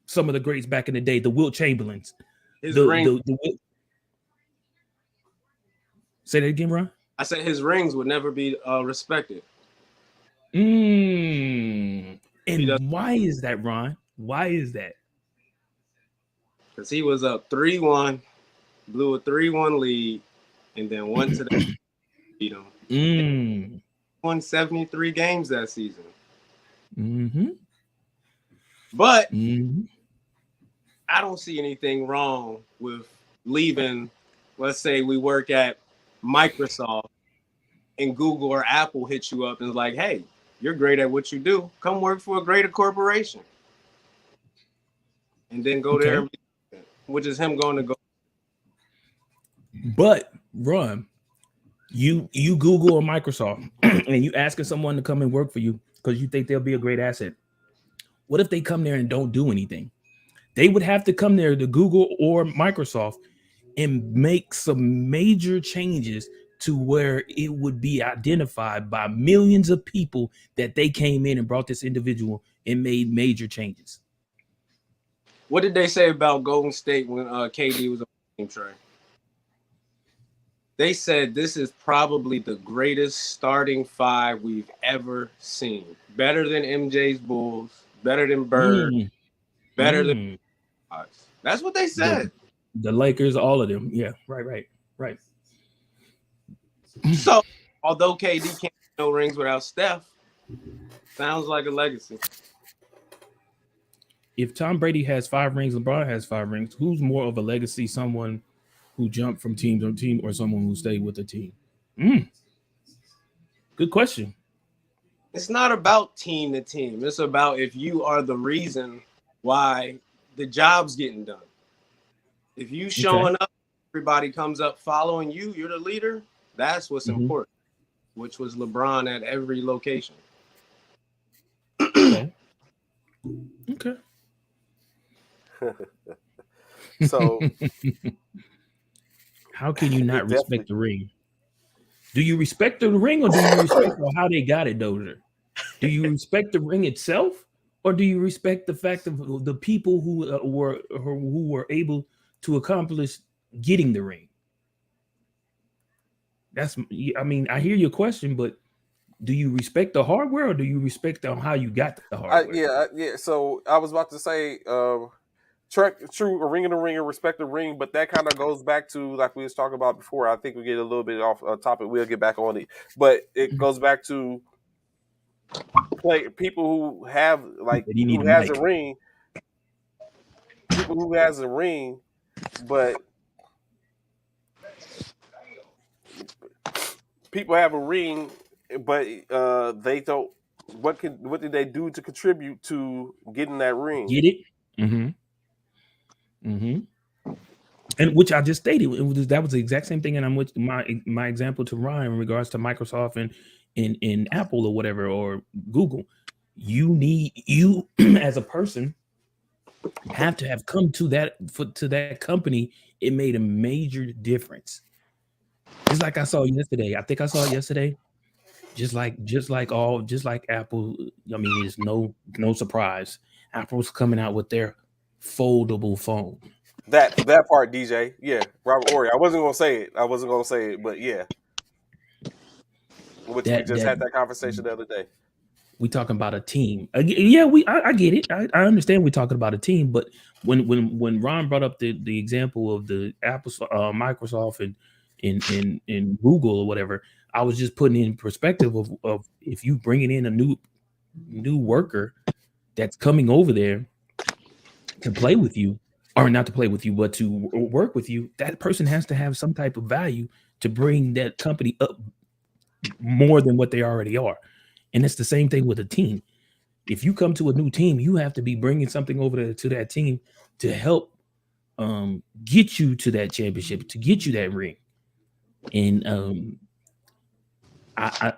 some of the greats back in the day, the Wilt Chamberlains, his the ring. say that again, Ron? I said his rings would never be respected. And He does why is that, Ron? Why is that? because he was up 3-1, blew a 3-1 lead, and then went to the beat him. Won 73 games that season. Mm-hmm. But Mm-hmm. I don't see anything wrong with leaving. Let's say we work at Microsoft and Google or Apple hits you up and is like, "Hey, you're great at what you do. Come work for a greater corporation." And then go there, Okay. which is him going to go. But Ron, you Google or Microsoft and you asking someone to come and work for you because you think they'll be a great asset. What if they come there and don't do anything? They would have to come there to Google or Microsoft and make some major changes to where it would be identified by millions of people that they came in and brought this individual and made major changes. What did they say about Golden State when KD was on the team, Trey? They said this is probably the greatest starting five we've ever seen. Better than MJ's Bulls, better than Bird, Mm, better than mm. us. That's what they The said. the Lakers, all of them. Yeah, right. So, although KD can't no rings without Steph, sounds like a legacy. If Tom Brady has 5 rings, LeBron has 5 rings, who's more of a legacy? Someone who jumped from team to team or someone who stayed with the team? Good question. It's not about team to team. It's about if you are the reason why the job's getting done. If you Okay. showing up, everybody comes up following you. You're the leader. That's what's Mm-hmm. important. Which was LeBron at every location. Okay. Okay. So How can you it not definitely. respect the ring? Do you respect the ring, or do you respect how they got it, Dozer? Do you respect the ring itself, or do you respect the fact of the people who were able to accomplish getting the ring? That's, I mean, I hear your question, but do you respect the hardware, or do you respect how you got the hardware? Yeah. So I was about to say, true, a ring and a ring, and respect the ring, but that kind of goes back to like we was talking about before. I think we get a little bit off topic. We'll get back on it, but it goes back to play people who have like That you need who a has a mic. ring, people who has a ring, but people have a ring, but they don't. What did they do to contribute to getting that ring? Get it? Mm-hmm. Mm-hmm. And which I just stated, that was the exact same thing. And I'm with my example to Ryan in regards to Microsoft and in Apple or whatever, or Google. You as a person have to have come to that company. It made a major difference. Just like I saw yesterday. I think I saw it yesterday. Just like Apple. I mean, it's no surprise. Apple's coming out with their foldable phone. That part, DJ. Yeah, Robert Ory. I wasn't gonna say it. I wasn't gonna say it, but yeah, which we just That had that conversation the other day. we talking about a team. Yeah, I get it. I understand we're talking about a team, but when Ron brought up the example of the Apple, Microsoft, and Google or whatever, I was just putting in perspective of if you bringing in a new worker that's coming over there to play with you, or not to play with you, but to work with you, that person has to have some type of value to bring that company up more than what they already are. And it's the same thing with a team. If you come to a new team, you have to be bringing something over to that team to help get you to that championship, to get you that ring. And I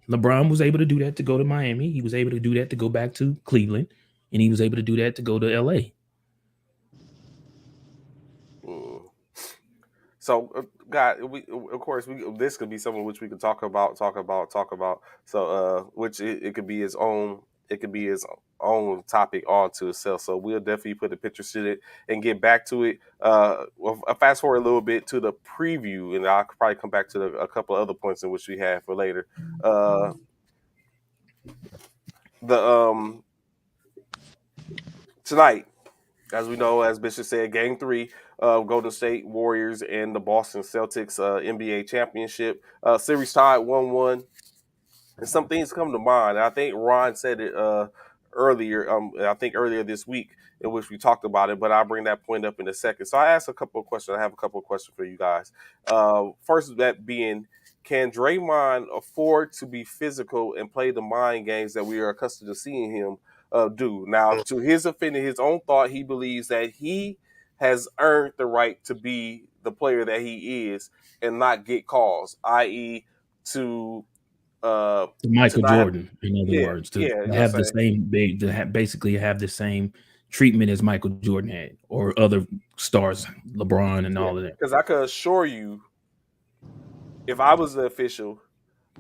LeBron was able to do that to go to Miami. He was able to do that to go back to Cleveland, and he was able to do that to go to LA. Mm. So, God, we of course we this could be something which we could talk about. So, which it could be its own. It could be its own topic all to itself. So we'll definitely put the pictures to it and get back to it. Well, I'll fast forward a little bit to the preview, and I'll probably come back to a couple of other points in which we have for later. Uh, the Tonight, as we know, as Bishop said, Game 3 of Golden State Warriors and the Boston Celtics NBA championship. Series tied 1-1. And some things come to mind. I think Ron said it earlier, I think earlier this week, in which we talked about it, but I'll bring that point up in a second. So I asked a couple of questions. I have a couple of questions for you guys. First, that being, can Draymond afford to be physical and play the mind games that we are accustomed to seeing him do? Now, to his opinion, his own thought, he believes that he has earned the right to be the player that he is and not get calls, i.e., to To to Michael not have, Jordan, in other yeah, words, to yeah, you know have what the I'm saying? same, basically have the same treatment as Michael Jordan had, or other stars, LeBron and Yeah, all of that. because I could assure you, if I was the official,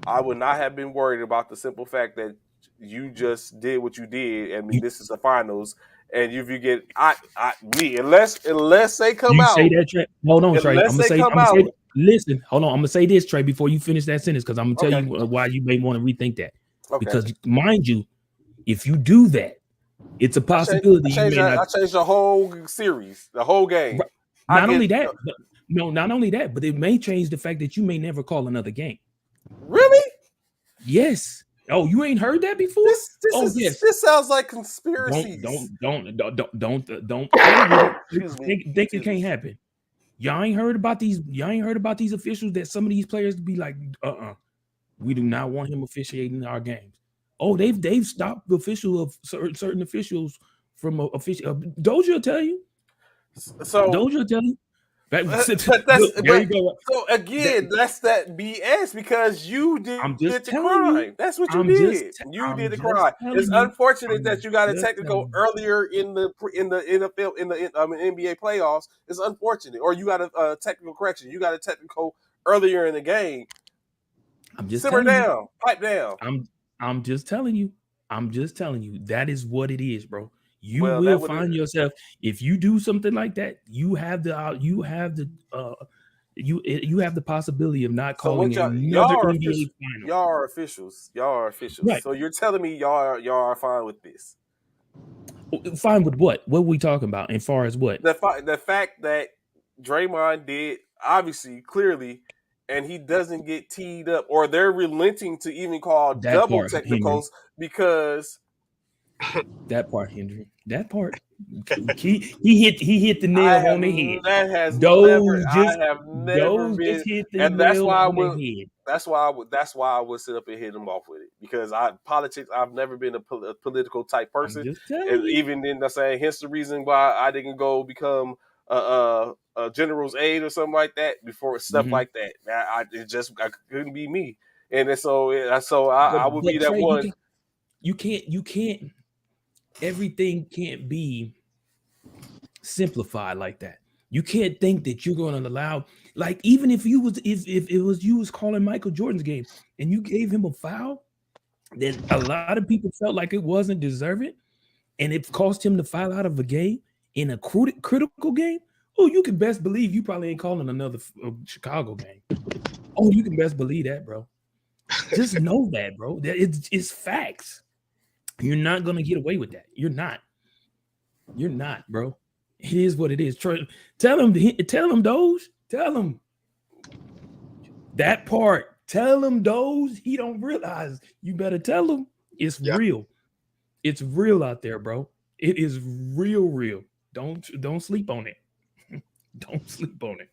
I would not have been worried about the simple fact that you just did what you did. I mean, You this is the finals, and if you get me, unless they come you say out, that, Trey? Hold on, Trey. unless they I'm come gonna say. out, Listen, hold on. I'm gonna say this, Trey, before you finish that sentence, because I'm gonna tell okay, you why you may want to rethink that. okay. Because mind you, if you do that, it's a possibility you may not. I changed the whole series, the whole game. Right. I Not get only that, but no, not only that, but it may change the fact that you may never call another game. really. Yes. Oh, you ain't heard that before? Oh, yes. This sounds like Don't conspiracies. don't don't don't play with it. Excuse me. Think it Excuse me. can't happen. Y'all ain't heard about these. Y'all ain't heard about these officials that some of these players be like, we do not want him officiating our games. Oh, they've stopped the official of certain officials from official. Doja will tell you. So, Doja will tell you. but that's Look, there but you go. so That, again, that's that BS because you did I'm just the telling you. crime. That's what you did. You did I'm the just crime. telling It's you. unfortunate I'm that you got a just technical telling you. earlier in the NFL NBA playoffs. It's unfortunate, or you got a technical correction. You got a technical earlier in the game. I'm just Simmer telling you. down, pipe down. I'm I'm just telling you. I'm just telling you. That is what it is, bro. You Well, will that would. find yourself if you do something like that. You have the possibility of not So calling what another y'all are official? NBA final. Y'all are officials. Y'all are officials. Right. So you're telling me y'all are fine with this? Fine with what? What are we talking about? As far as what? The fact that Draymond did obviously clearly, and he doesn't get teed up, or they're relenting to even call That double part, Henry. technicals because That part, Henry. That part. He hit the I nail have on the head. that has never Those I just have never those just been, hit the and that's nail why I on the would. head. That's why I would sit up and hit him off with it because politics. I've never been a political type I'm person, just telling and you. even then, I'm saying hence the reason why I didn't go become a general's aide or something like that before stuff Mm-hmm. like that. I couldn't be me, and then so I would be But that Trey, one. you can't. Everything can't be simplified like that. You can't think that you're going to allow, like, even if it was you was calling Michael Jordan's game and you gave him a foul that a lot of people felt like it wasn't deserving, and it cost him to foul out of a game in a critical game. Oh, you can best believe you probably ain't calling another Chicago game. Oh, you can best believe that, bro. Just know that, bro. That it's facts. You're not gonna get away with that. You're not. You're not, bro. It is what it is. Tell him, those. Tell him that part. Tell him those. He don't realize. You better tell him it's Yeah. real. It's real out there, bro. It is real. Don't sleep on it. Don't sleep on it.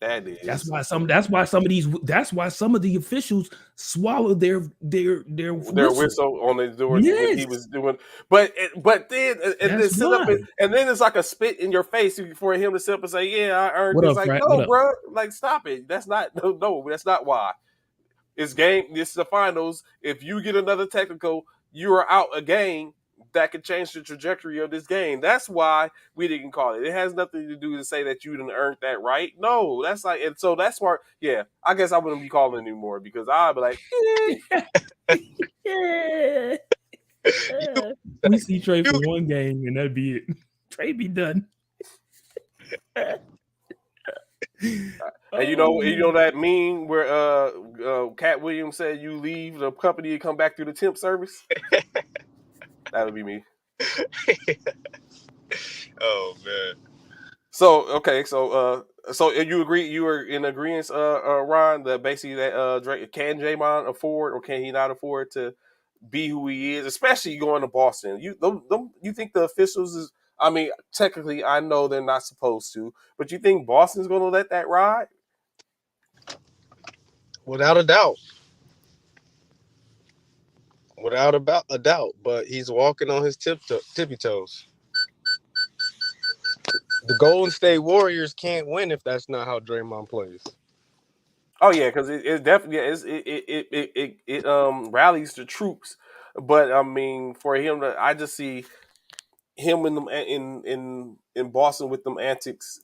That That's is why some. That's why some of these. That's why some of the officials swallow their their whistle. whistle on the doing what Yes, he was doing, but then and then that's sit up why. and then it's like a spit in your face for him to sit up and say, "Yeah, I earned What this." up, Like, Frat? What no, up? bro, like stop it. That's not no, that's not why. It's game. This is the finals. If you get another technical, you are out a game that could change the trajectory of this game. That's why we didn't call it. It has nothing to do to say that you didn't earn that right. No, that's like, and so that's smart. Yeah, I guess I wouldn't be calling anymore because I'd be like, Yeah. You, We see Trey you for one game and that'd be it. Trey be done. and Oh you man. know that meme where Cat Williams said you leave the company and come back through the temp service. That would be me. oh man. So okay, so you agree? You were in agreement, Ron, that basically that can Draymond afford or can he not afford to be who he is, especially going to Boston? You think the officials is? I mean, technically, I know they're not supposed to, but you think Boston's going to let that ride? Without a doubt. Without about a doubt. But he's walking on his tippy toes. The Golden State Warriors can't win if that's not how Draymond plays. Oh yeah, because it definitely rallies the troops, but I mean for him to, I just see him in them in Boston with them antics.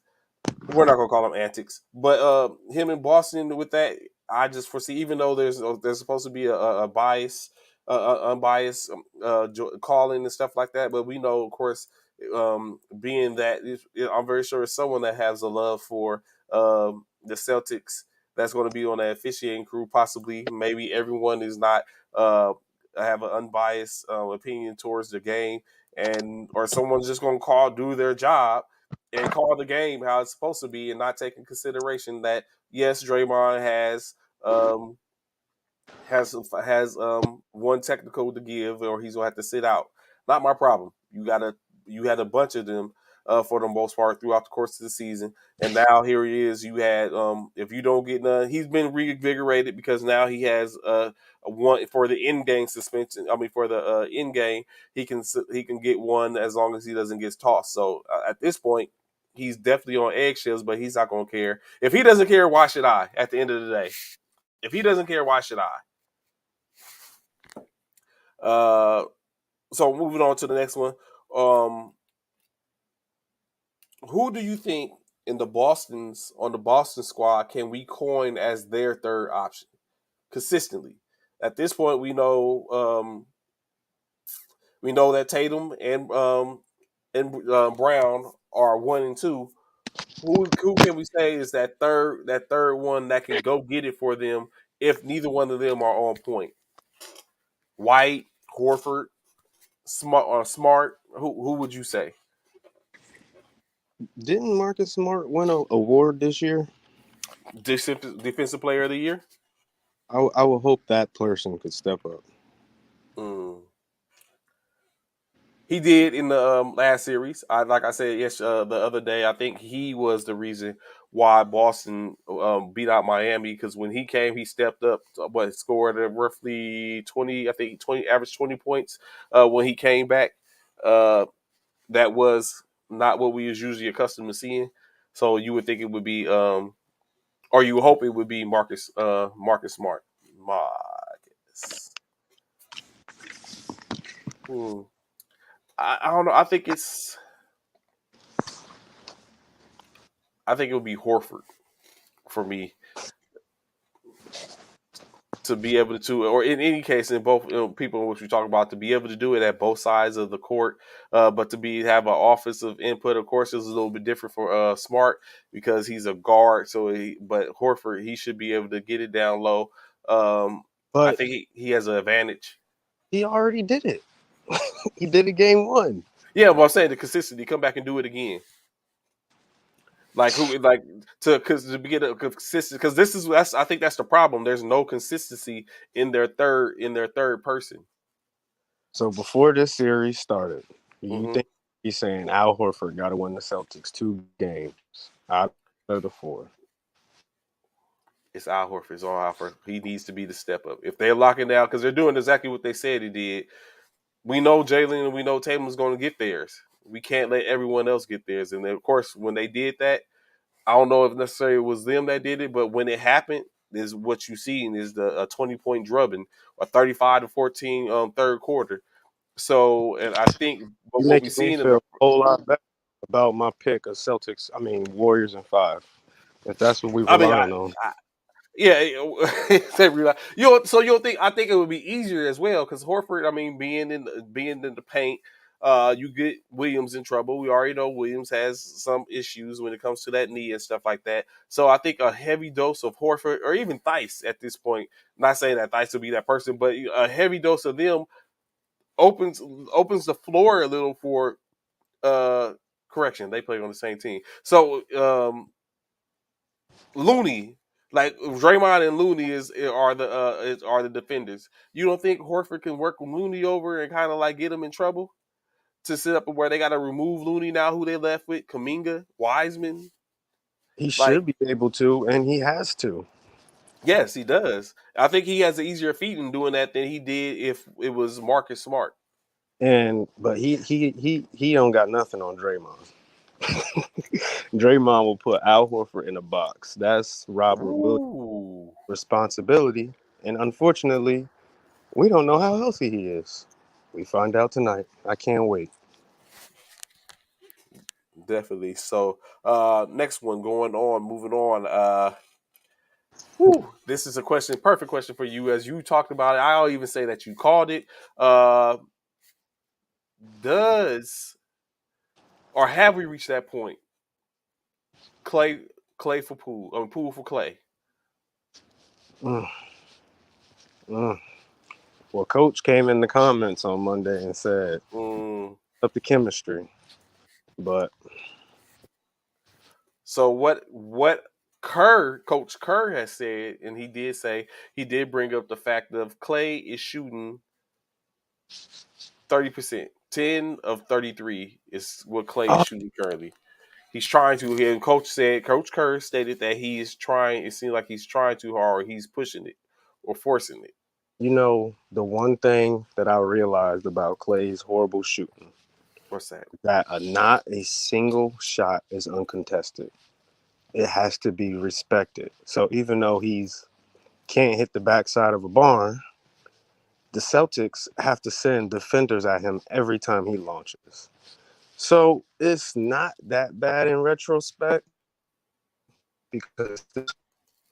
We're not gonna call them antics, but him in Boston with that, I just foresee. Even though there's supposed to be a bias, unbiased calling and stuff like that, but we know, of course, being that I'm very sure it's someone that has a love for the Celtics that's going to be on that officiating crew. Possibly, maybe everyone is not have an unbiased opinion towards the game, and or someone's just going to do their job and call the game how it's supposed to be, and not take in consideration that yes, Draymond um, has one technical to give, or he's gonna have to sit out. Not my problem. You had a bunch of them. for the most part throughout the course of the season. And now here he is. You had if you don't get none, he's been reinvigorated because now he has a one for the in game suspension. I mean for the in game, he can get one as long as he doesn't get tossed. So at this point, he's definitely on eggshells, but he's not going to care. If he doesn't care, why should I? At the end of the day, if he doesn't care, why should I? So moving on to the next one. Who do you think in the Boston squad can we coin as their third option consistently? At this point, we know that Tatum and Brown are 1 and 2. Who can we say is that third one that can go get it for them if neither one of them are on point? White, Horford, Smart. Who would you say? Didn't Marcus Smart win an award this year? Defensive player of the year? I would hope that person could step up. Mm. He did in the last series. Like I said the other day, I think he was the reason why Boston beat out Miami because when he came, he stepped up. Scored roughly 20. I think 20 average 20 points when he came back. That was not what we was usually accustomed to seeing. So you would think it would be, or you would hope it would be Marcus Smart. Marcus. Hmm. I don't know. I think it would be Horford for me to be able to, or in any case, in both people which we talk about, to be able to do it at both sides of the court, but to have an offensive input, of course, is a little bit different for Smart because he's a guard. But Horford, he should be able to get it down low. I But think he has an advantage. he already did it. He did it game one. Yeah, but I'm saying the consistency, come back and do it again. Like who like to get a consistent because that's I think that's the problem. There's no consistency in their third person. So before this series started, you Mm-hmm. think he's saying Al Horford got to win the Celtics 2 games out of the 4? It's Al Horford. It's all Al Horford. He needs to be the step up. If they're locking down, because they're doing exactly what they said he did. We know Jalen and we know Tatum's going to get theirs. We can't let everyone else get theirs. And then, of course, when they did that, I don't know if necessarily it was them that did it, but when it happened, is what you seen is a 20-point drubbing, a 35-14 third quarter. So, and I think, but You're what we making me seen in feel the, a whole lot better about my pick of Celtics. I mean Warriors in 5. If that's what we're I mean, relying on. yeah, so you'll think I think it would be easier as well because Horford, I mean, being in the paint, you get Williams in trouble. We already know Williams has some issues when it comes to that knee and stuff like that. So I think a heavy dose of Horford or even Theis at this point, not saying that Theis will be that person, but a heavy dose of them opens the floor a little for uh correction. They play on the same team, so Looney, like Draymond and Looney are the defenders. You don't think Horford can work Looney over and kind of like get him in trouble to sit up where they got to remove Looney now? Who they left with? Kuminga, Wiseman. He Like, should be able to, and he has to. yes, he does. I think he has an easier feat in doing that than he did if it was Marcus Smart. But he don't got nothing on Draymond. Draymond will put Al Horford in a box. That's Robert Williams' Ooh, responsibility. And unfortunately, we don't know how healthy he is. We find out tonight. I can't wait. definitely. So, next one going on, moving on. This is a perfect question for you. As you talked about it, I'll even say that you called it. Uh, does or have we reached that point? Clay, Clay for Poole, Poole for Clay. Mm, mm. Well, Coach came in the comments on Monday and said, Mm. up the chemistry. But So what Coach Kerr has said, and he did bring up the fact of Clay is shooting 30%. 10 of 33 is what Clay is shooting currently. He's trying to. And Coach Kerr stated that he is trying. It seems like he's trying too hard. He's pushing it or forcing it. The one thing that I realized about Clay's horrible shooting, What's that? that not a single shot is uncontested. It has to be respected. So even though he's can't hit the backside of a barn, the Celtics have to send defenders at him every time he launches. So it's not that bad in retrospect because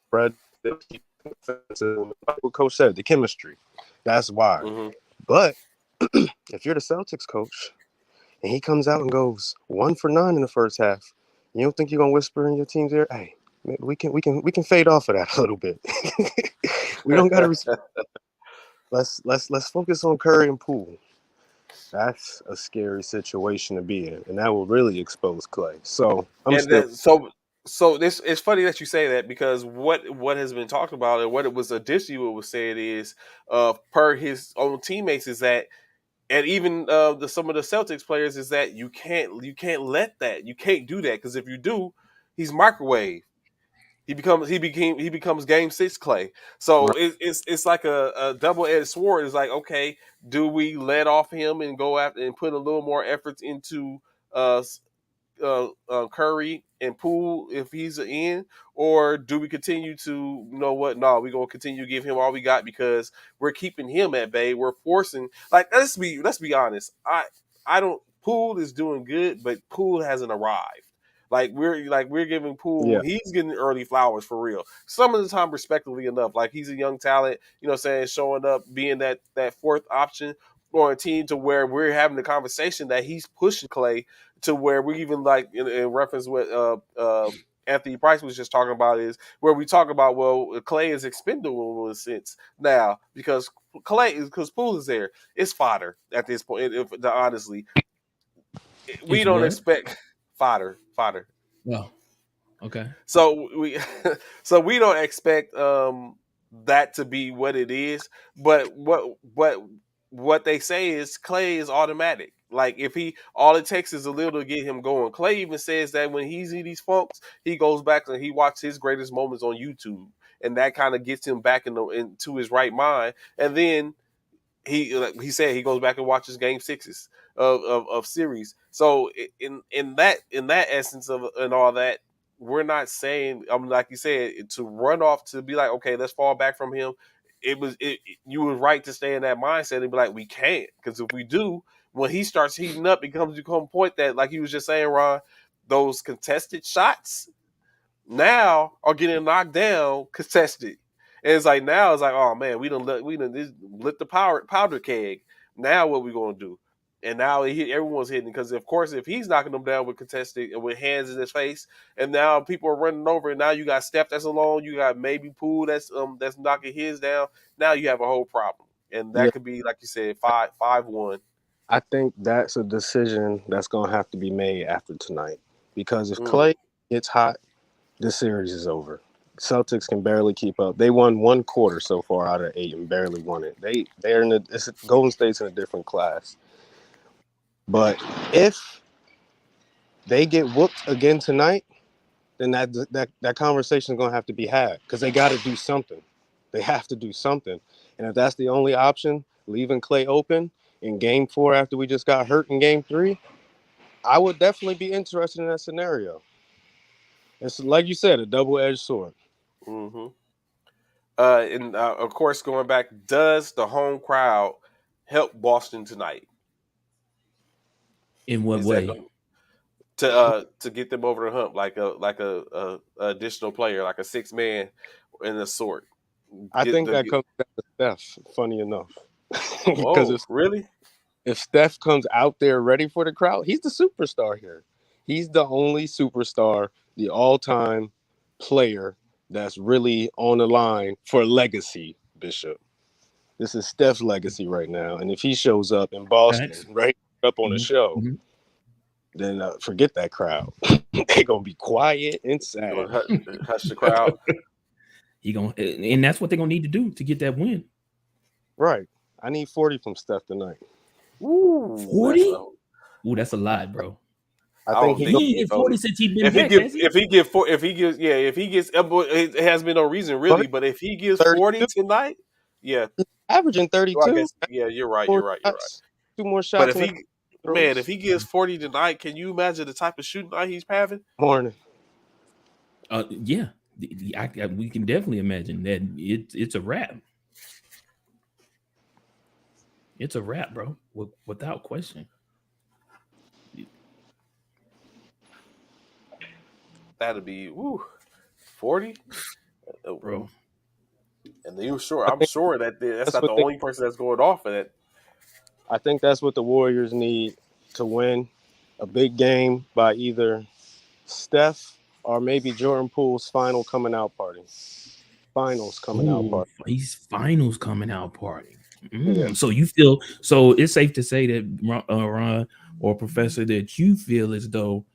Fred, like what Coach said, the chemistry. That's why. Mm-hmm. But if you're the Celtics coach and he comes out and goes 1 for 9 in the first half, you don't think you're gonna whisper in your team's ear, "Hey, we can fade off of that a little bit. We don't got to. Let's focus on Curry and Poole." That's a scary situation to be in, and that will really expose Clay. So I'm And still. that, so this it's funny that you say that because what has been talked about and what it was additionally what was said is per his own teammates is that and even some of the Celtics players is that you can't let that you can't do that because if you do he's microwave. He becomes game six Clay. So Right. it's like a double edged sword. It's like okay, do we let off him and go after and put a little more efforts into uh, Curry and Poole if he's in, or do we continue to you know what? No, we're gonna continue to give him all we got because we're keeping him at bay. We're forcing like let's be honest. I don't Poole is doing good, but Poole hasn't arrived. We're giving Poole, Yeah. he's getting early flowers for real. Some of the time, respectively enough, like he's a young talent, you know, what I'm saying showing up, being that fourth option or a team to where we're having the conversation that he's pushing Clay to where we even like in reference what Anthony Price was just talking about is where we talk about well Clay is expendable in a sense now because because Poole is there. It's fodder at this point. Honestly, we It's don't what? expect fodder. Well, okay. So we so we don't expect that to be what it is. But what they say is Clay is automatic. Like if he all it takes is a little to get him going. Clay even says that when he's in these funks, he goes back and he watches his greatest moments on YouTube. And that kind of gets him back into his right mind. And then he said he goes back and watches game sixes of series. So in that essence of and all that, we're not saying like you said to run off to be like okay let's fall back from him. You were right to stay in that mindset and be like we can't because if we do when he starts heating up it comes to a point that like he was just saying Ron those contested shots now are getting knocked down contested. And it's like now it's like, oh man, we done lit the powder keg. Now what we gonna do? And now everyone's hitting because of course if he's knocking them down with contested and with hands in his face, and now people are running over, and now you got Steph that's alone, you got maybe Poole that's knocking his down. Now you have a whole problem, and Yeah. that could be like you said 5-1. I think that's a decision that's gonna have to be made after tonight because if Mm, Clay gets hot, this series is over. Celtics can barely keep up. They won 1 quarter so far out of 8 and barely won it. They're in Golden State's in a different class. But if they get whooped again tonight, then that conversation is gonna have to be had because they got to do something. They have to do something, and if that's the only option, leaving Clay open in Game 4 after we just got hurt in Game 3, I would definitely be interested in that scenario. It's like you said, a double-edged sword. mm-hmm. And of course, going back, does the home crowd help Boston tonight? In what Is that way? going to get them over the hump like a additional player, like a six man in a sort? I Get think the that get, comes down to Steph. Funny enough, because whoa, really? if Steph comes out there ready for the crowd, he's the superstar here. He's the only superstar, the all-time player that's really on the line for legacy, Bishop. This is Steph's legacy right now. And if he shows up in Boston, Facts. right up on the show, Mm-hmm. then forget that crowd. They're going to be quiet and You sad. gonna hush the crowd? He gonna, and that's what they're gonna need to do to get that win. Right. I need 40 from Steph tonight. Ooh, 40? Ooh, that's a lot, bro. I I think don't he He go think ain't he hit goes. 40 since he been If he back, give, has he? if he give four, if he gives, yeah, if he gets, it has been no reason well, really. But if he gives 40 32, tonight, yeah, averaging well, I 32. guess, yeah, you're right, More you're right, you're right. shots, 2 more But shots if and a he, couple man, if throws. he gives 40 tonight, can you imagine the type of shooting night he's having? Morning. Yeah. We can definitely imagine that it's a wrap. It's a wrap, bro. Without question. That'd be 40. Bro. And you sure? I I'm think sure that that's that's not the what they. only person that's going off of that. I think that's what the Warriors need to win a big game by either Steph or maybe Jordan Poole's final coming out party. Finals coming out Oh, party. he's finals coming out party. Yeah, So you feel so it's safe to say that Ron or Professor that you feel as though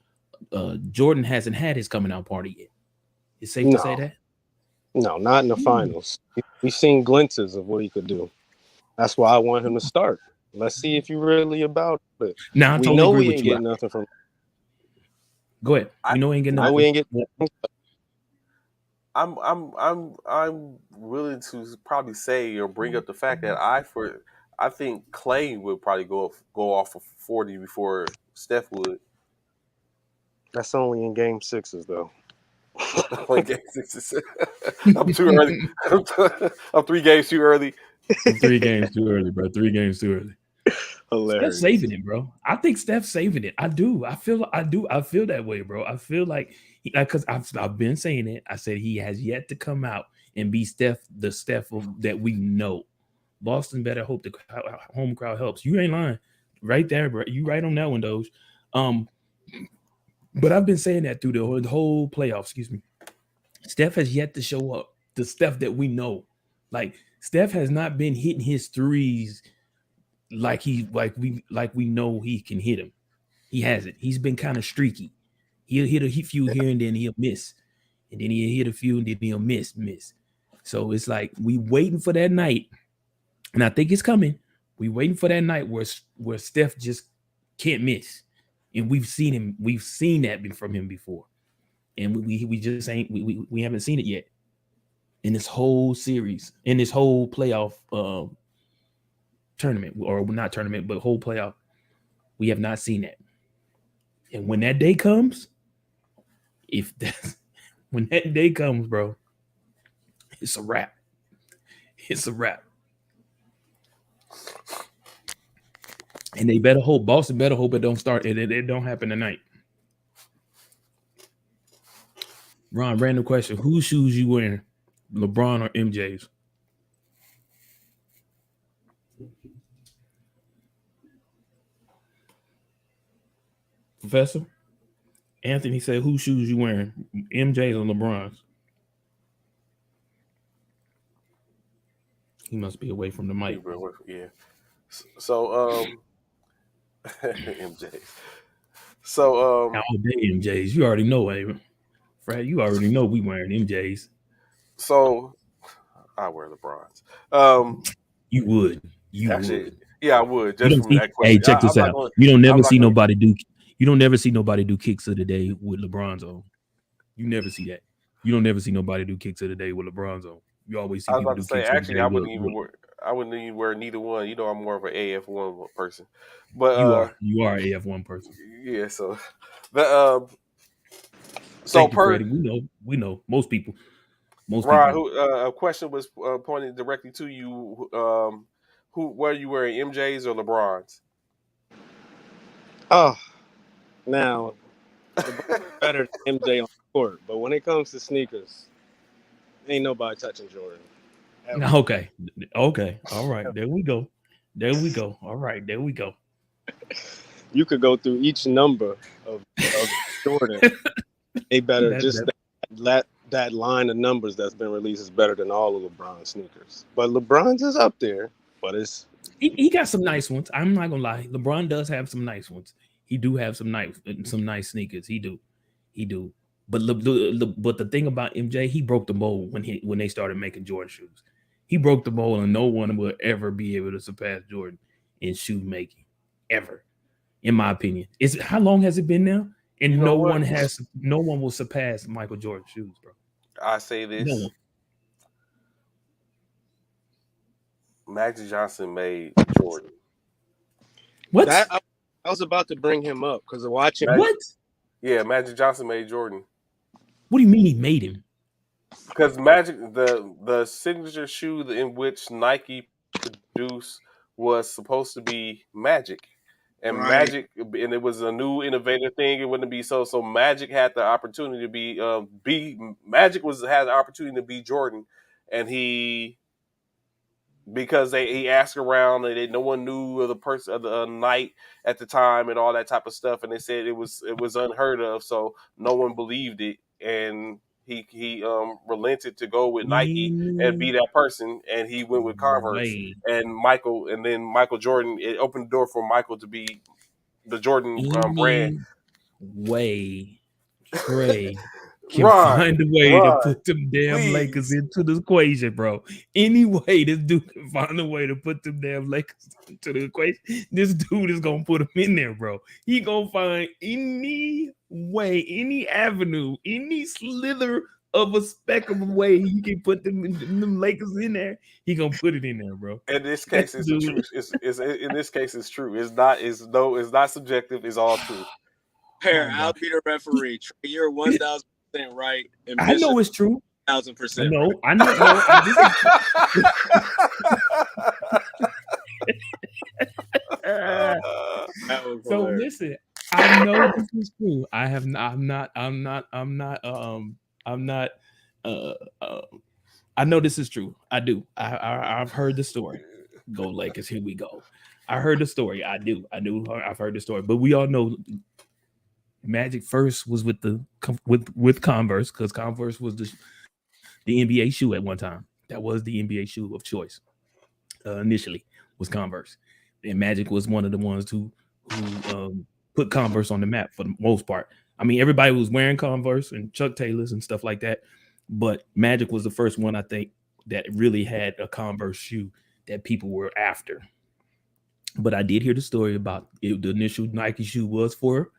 Jordan hasn't had his coming out party yet. It's safe to say no, that. no, not in the Ooh. finals. We've seen glimpses of what he could do. That's why I want him to start. Let's see if you're really about it. We Now I know totally we agree ain't with getting you. nothing from. Go ahead. I, We know he ain't We getting I know we nothing. ain't getting. I'm willing to probably say or bring up the fact that I think Clay would probably go off of 40 before Steph would. That's only in game sixes though. Like, I'm too early. I'm 3 games too early. I'm 3 games too early, bro. 3 games too early. Steph's Hilarious. saving it, bro. I think Steph's saving it. I do. I feel that way, bro. I feel like because I've been saying it. I said he has yet to come out and be the Steph that we know. Boston better hope the home crowd helps. You ain't lying, right there, bro. You right on that one, Doge. Um, but I've been saying that through the whole playoff. Excuse me. Steph has yet to show up. The Steph that we know, like Steph has not been hitting his threes like we know he can hit him. He hasn't. He's been kind of streaky. He'll hit a few here and then he'll miss, and then he'll hit a few and then he'll miss. So it's like we waiting for that night, and I think it's coming. We waiting for that night where Steph just can't miss, and we've seen him. We've seen that from him before, and we just ain't we haven't seen it yet in this whole series, in this whole playoff tournament, or not tournament, but whole playoff. We have not seen that. And when that day comes, if that's when that day comes, bro, it's a wrap. It's a wrap. And they better hope Boston better hope it don't start. It don't happen tonight. Ron, random question: whose shoes you wearing, LeBron or MJ's? Professor Anthony said, "Whose shoes you wearing, MJ's or LeBron's?" He must be away from the mic. Yeah. So MJ. So All day MJ's. You already know, Fred. You already know we wearing MJ's. so I wear LeBrons. Um, You would. You actually, would. yeah, I would You just don't from see. that Hey, question. check this I'm not out. going. You don't I'm never not see going. nobody do. You don't never see nobody do kicks of the day with LeBron's on. You never see that. You don't never see nobody do kicks of the day with LeBron's on. You always see I was people about to do say kicks of the actually day I with. wouldn't even wear. I wouldn't even wear neither one. You know, I'm more of an AF1 person. But You are a AF1 person. yeah. So the so Thank you, per Freddie. We know most people. Most Ron, people. who a question was pointed directly to you. Who were you wearing, MJ's or LeBron's? Oh, now LeBron better than MJ on the court, but when it comes to sneakers, ain't nobody touching Jordan ever. Okay. Okay. All right. There we go. There we go. All right. There we go. You could go through each number of Jordan. They better That, just that that line of numbers that's been released is better than all of LeBron's sneakers. But LeBron's is up there, but it's he got some nice ones. I'm not gonna lie. LeBron does have some nice ones. He do have some nice sneakers. He do. But but the thing about MJ, he broke the mold when they started making Jordan shoes. He broke the mold, and no one will ever be able to surpass Jordan in shoe making. ever, in my opinion. Is how long has it been now? And You know what? no one will surpass Michael Jordan's shoes, bro. I say No this: one. Magic Johnson made Jordan. What? I was about to bring him up because of watching. What? Yeah, Magic Johnson made Jordan. What do you mean he made him? Because Magic, the signature shoe in which Nike produced was supposed to be Magic, and Right. and it was a new innovative thing. It wouldn't be so. So Magic had the opportunity to be Magic had the opportunity to be Jordan, and because he asked around and no one knew of the person of the night at the time and all that type of stuff, and they said it was unheard of, so no one believed it, and he relented to go with Nike and be that person, and he went with Converse Way. and Michael Jordan. It opened the door for Michael to be the Jordan brand. Any way Trey can Ron, find a way to Ron, put them damn Lakers please. into the equation, bro. Any way this dude can find a way to put them damn Lakers into the equation, this dude is gonna put them in there, bro. He gonna find any way, any avenue, any slither of a speck of a way he can put them Lakers in there. He gonna put it in there, bro. In this case, it's the truth. It's in this case, it's true. It's not subjective. It's all true. Here, Oh, I'll be the referee. Trey, you're 1,000% right. And I know it's true. 1,000%. No, I know. No, so listen, I know this is true. I'm not. I know this is true. I do. I've heard the story. Go Lakers. Here we go. I heard the story. I do. I've heard the story. But we all know Magic first was with Converse, because Converse was the NBA shoe at one time. That was the NBA shoe of choice. Initially was Converse, and Magic was one of the ones who put Converse on the map for the most part. I mean, everybody was wearing Converse and Chuck Taylors and stuff like that, but Magic was the first one, I think, that really had a Converse shoe that people were after. But I did hear the story about it. The initial Nike shoe was for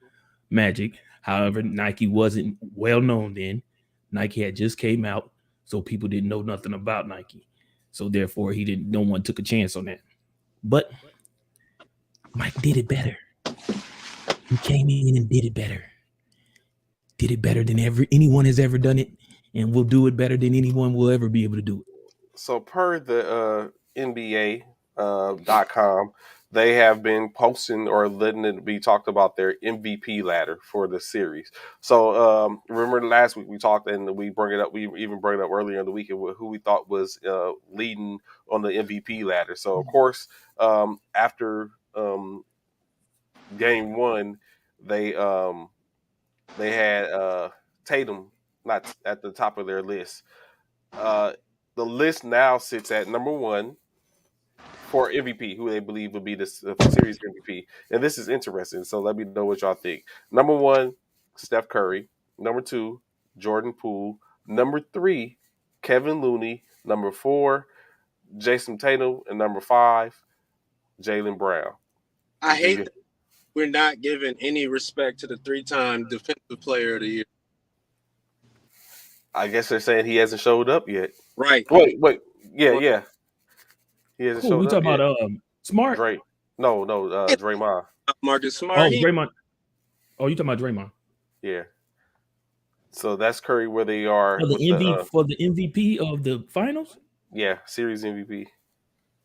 Magic. However, Nike wasn't well known then. Nike had just came out, so people didn't know nothing about Nike. So therefore, no one took a chance on that. But Mike did it better. He came in and did it better. Did it better than anyone has ever done it, and will do it better than anyone will ever be able to do it. So per the NBA.com, they have been posting or letting it be talked about their MVP ladder for the series. So remember last week we talked and we brought it up. We even brought it up earlier in the week who we thought was leading on the MVP ladder. So of course, after game one, they had Tatum not at the top of their list. The list now sits at number one for MVP, who they believe will be the series MVP. And this is interesting, so let me know what y'all think. Number one, Steph Curry. Number two, Jordan Poole. Number three, Kevin Looney. Number four, Jason Tatum. And number five, Jaylen Brown. I hate that we're not giving any respect to the 3-time Defensive Player of the Year. I guess they're saying he hasn't showed up yet. Right. Wait. Yeah. He hasn't showed We up talking yet. about Smart? Drake. No, Draymond. Marcus Smart. Oh, Draymond. Oh, you talking about Draymond? Yeah. So that's Curry where they are for the MVP of the finals. Yeah, series MVP.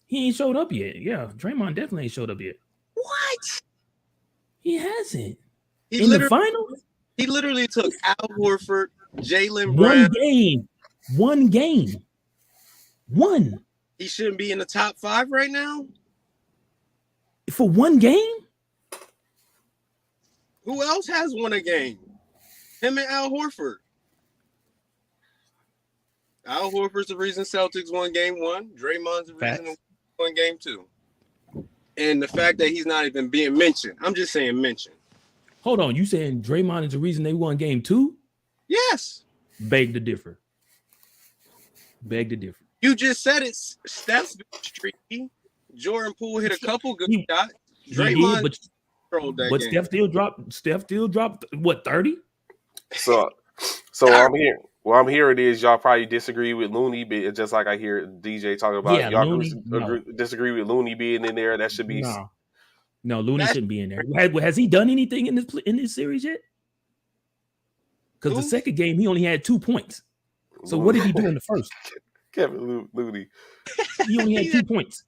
He ain't showed up yet. Yeah, Draymond definitely ain't showed up yet. What? He hasn't. In the finals? He literally took Al Horford, Jaylen Brown. One game. He shouldn't be in the top 5 right now? For one game? Who else has won a game? Him and Al Horford. Al Horford's the reason Celtics won game 1. Draymond's the reason they won game 2. And the fact that he's not even being mentioned. I'm just saying mentioned. Hold on. You saying Draymond is the reason they won game 2? Yes. Beg to differ. You just said it. Steph's been streaky. Jordan Poole hit a couple good shots. He Draymond did, controlled that but game. Steph still dropped what 30? So I'm here. Well, I'm hearing is y'all probably disagree with Looney, but just like I hear DJ talking about, Yeah, y'all Looney. No, disagree with Looney being in there. That should be no, Looney That's shouldn't be in there. Has he done anything in this series yet? Because the second game he only had 2 points. So what did he do in the first? Kevin Looney. He only had 2 points.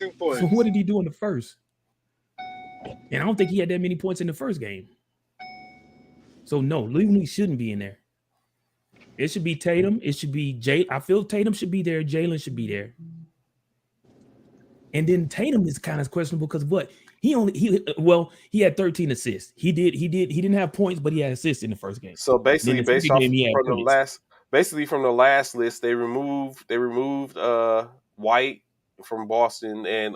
2 points. So what did he do in the first? And I don't think he had that many points in the first game. So no, Looney shouldn't be in there. It should be Tatum. It should be Jay. I feel Tatum should be there. Jalen should be there. And then Tatum is kind of questionable because what he had 13 assists. He didn't have points, but he had assists in the first game. So basically, based off from the last list, they removed White from Boston and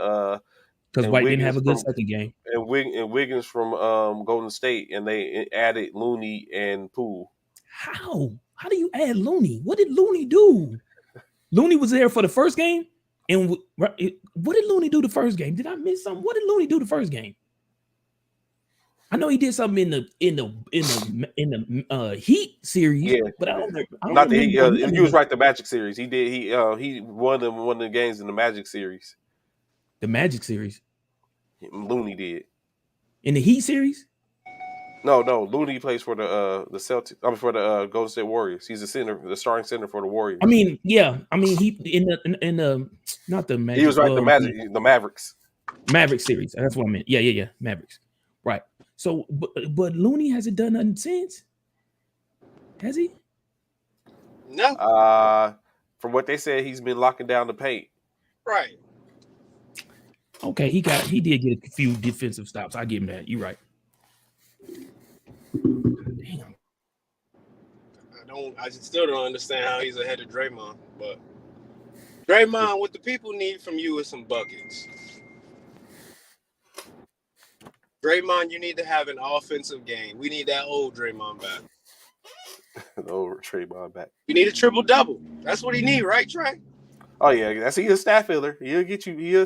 because White didn't have a good second game. And Wiggins from Golden State, and they added Looney and Poole. How? How do you add Looney? What did Looney do? Looney was there for the first game, and what did Looney do the first game? Did I miss something? What did Looney do the first game? I know he did something in the Heat series, but I don't know. Not the Heat. You was right. The Magic series. He did. He won the games in the Magic series. The Magic series. Looney did. In the Heat series? No. Looney plays for the Celtics. I mean, for the Golden State Warriors. He's the starting center for the Warriors. I mean, yeah. I mean, he in the not the Magic. He was right. The Mavericks. Maverick series. That's what I meant. Yeah. Mavericks. Right. So, but Looney hasn't done nothing since. Has he? No. From what they said, he's been locking down the paint. Right. Okay, he did get a few defensive stops. I give him that. You're right. Damn. I still don't understand how he's ahead of Draymond, but Draymond, what the people need from you is some buckets. Draymond, you need to have an offensive game. We need that old Draymond back. The old Draymond back. You need a triple-double. That's what he need, right, Trey? Oh yeah, he's a stat filler. He'll get you. He'll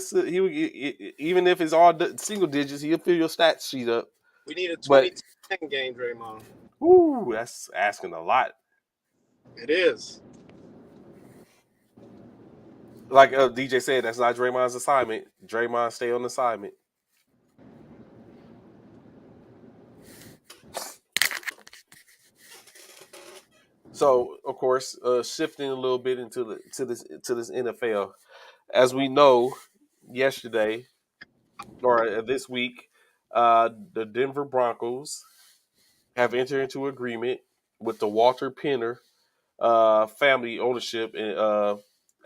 even if it's all single digits, he'll fill your stat sheet up. We need a 20-10 game, Draymond. Ooh, that's asking a lot. It is. Like DJ said, that's not Draymond's assignment. Draymond stay on assignment. So, of course, shifting a little bit into this NFL, as we know, yesterday or this week, the Denver Broncos have entered into agreement with the Walter Penner family ownership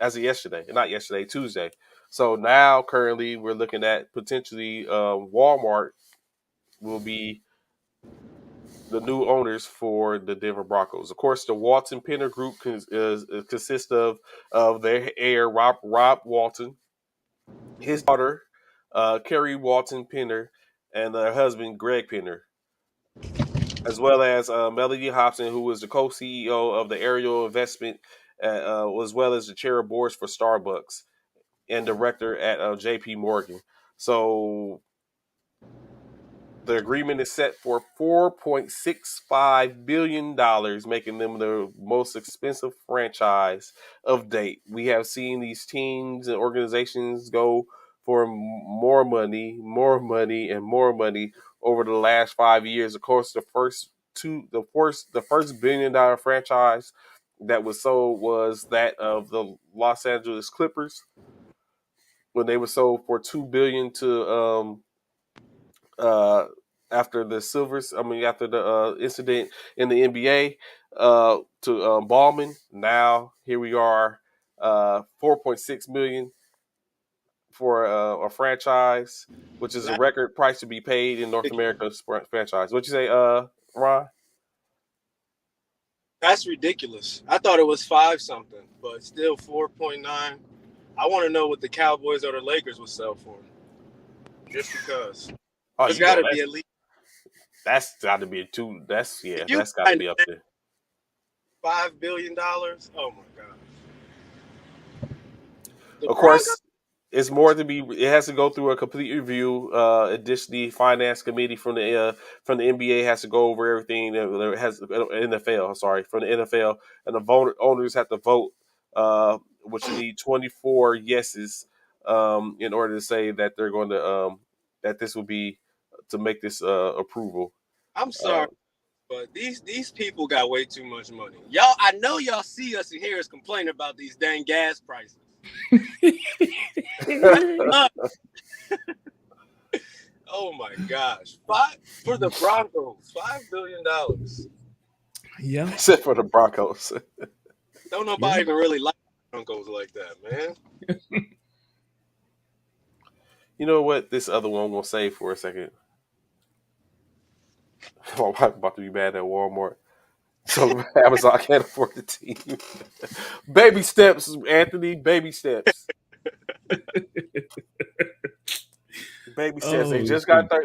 as of Tuesday. So now, currently, we're looking at potentially Walmart will be the new owners for the Denver Broncos. Of course, the Walton Penner Group consists of their heir, Rob Walton, his daughter, Kerry Walton Penner, and their husband, Greg Penner, as well as Melody Hobson, who was the co-CEO of the Ariel Investment, as well as the chair of boards for Starbucks and director at J.P. Morgan. So the agreement is set for $4.65 billion, making them the most expensive franchise of date. We have seen these teams and organizations go for more money, and more money over the last 5 years. Of course, the first $1 billion franchise that was sold was that of the Los Angeles Clippers, when they were sold for $2 billion to after the incident in the NBA to Ballman. Now here we are, $4.6 million for a franchise, which is a record price to be paid in North America's franchise. What you say, Ron? That's ridiculous. I thought it was 5 something, but still 4.9. I want to know what the Cowboys or the Lakers would sell for. Just because. It's got to be at least. That's got to be that's got to be up there. $5 billion. Oh my god! Of course, It's more to be. It has to go through a complete review. Additionally, finance committee from the NBA has to go over everything that has NFL. Sorry, from the NFL, and the owners have to vote, which you need 24 yeses in order to say that they're going to that this will be to make this approval. I'm Uh, sorry, but these people got way too much money. Y'all, I know y'all see us and hear us complain about these dang gas prices. Oh my gosh. Five for the Broncos, $5 billion. Yeah. except for the Broncos. Don't nobody even really like Broncos like that, man. You know what? This other one I'm gonna save for a second. My wife about to be mad at Walmart. So Amazon can't afford the team. Baby steps, Anthony. Baby steps. Baby steps. Oh shoot.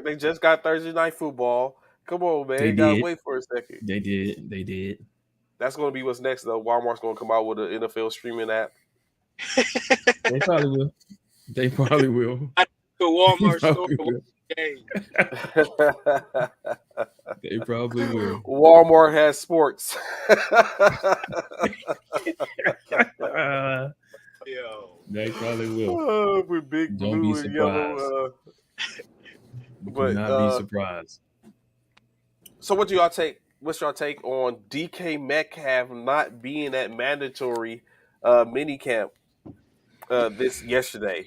They just got Thursday night football. Come on, man. They You gotta did. wait for a second. They did. They did. That's gonna be what's next though. Walmart's gonna come out with an NFL streaming app. They probably will. They probably will. I go to They Walmart store probably to watch will. the game. They probably will. Walmart has sports. Yo. They probably will. With big Don't be blue and surprised. yellow. Do But not be surprised. So what do y'all take? What's your take on DK Metcalf not being at mandatory mini camp this yesterday?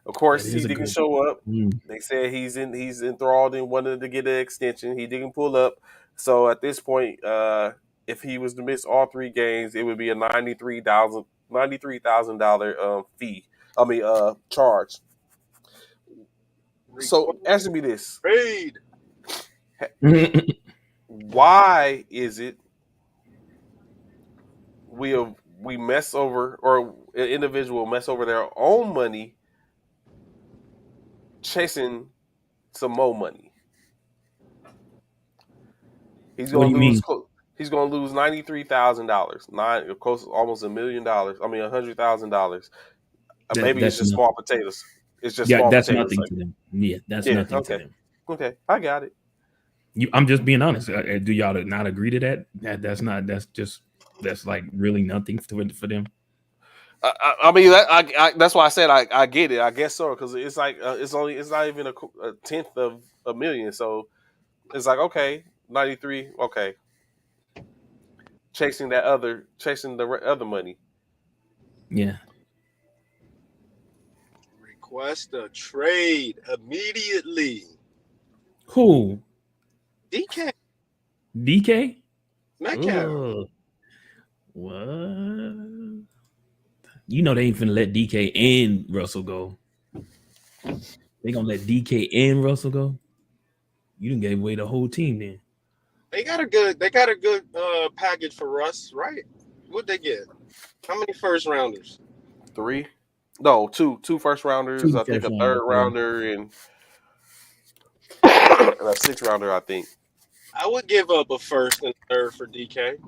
Of That course, he is a didn't good. show up. Mm. They said he's enthralled and wanted to get an extension. He didn't pull up. So at this point, if he was to miss all 3 games, it would be a $93,000 fee. I mean, charge. So answer me this: Trade. why is it we mess over, or an individual mess over their own money chasing some more money? He's What do gonna you lose. mean? He's gonna lose $93,000. Of course, almost $1 million. I mean, $100,000. Maybe it's That's just nothing. small potatoes. It's just Yeah, small that's potatoes. nothing Like, to them. Yeah, that's yeah. nothing to Okay. them. Okay. I got it. I'm just being honest. Do y'all not agree to that? That's not. That's like really nothing for them. I mean, that's why I said I get it. I guess so, because it's like it's not even a tenth of a million. So it's like, okay, 93. Okay, chasing the other money. Yeah. Request a trade immediately. Who? DK DK? Metcalf. Ugh. What? You know they ain't finna let DK and Russell go. They gonna let DK and Russell go? You done gave away the whole team then. They got a good package for Russ, right? What'd they get? How many first rounders? 3, no, two first rounders. Two I think first a rounders, third yeah. rounder and a sixth rounder. I think. I would give up a first and third for DK.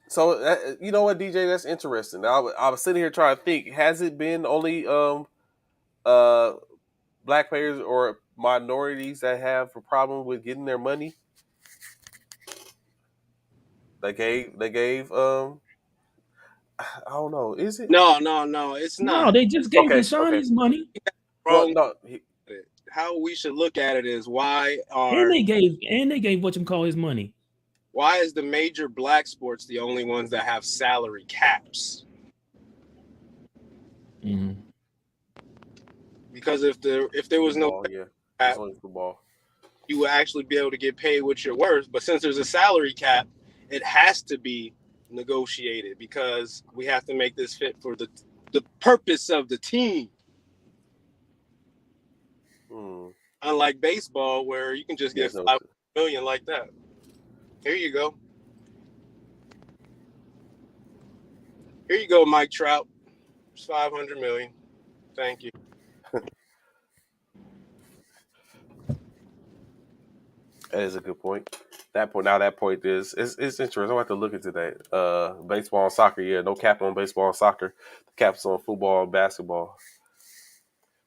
So you know what, DJ, that's interesting. I was sitting here trying to think. Has it been only uh black players or minorities that have a problem with getting their money? They gave I don't know. Is it? No, it's No, not. they just gave Okay. LaShawn Okay. his money. Well, Wrong. no. How we should look at it is why And they gave what you call his money. is the major black sports the only ones that have salary caps? Mm-hmm. Because if there was no Football, yeah, cap, it's only football. you would actually be able to get paid what you're worth. But since there's a salary cap, it has to be negotiated because we have to make this fit for the purpose of the team. Unlike baseball, where you can just get $5 million like that. Here you go. Here you go, Mike Trout. It's $500 million. Thank you. That is a good point. That point is it's interesting. I have to look into that. Baseball and soccer, yeah, no cap on baseball and soccer. The caps on football and basketball.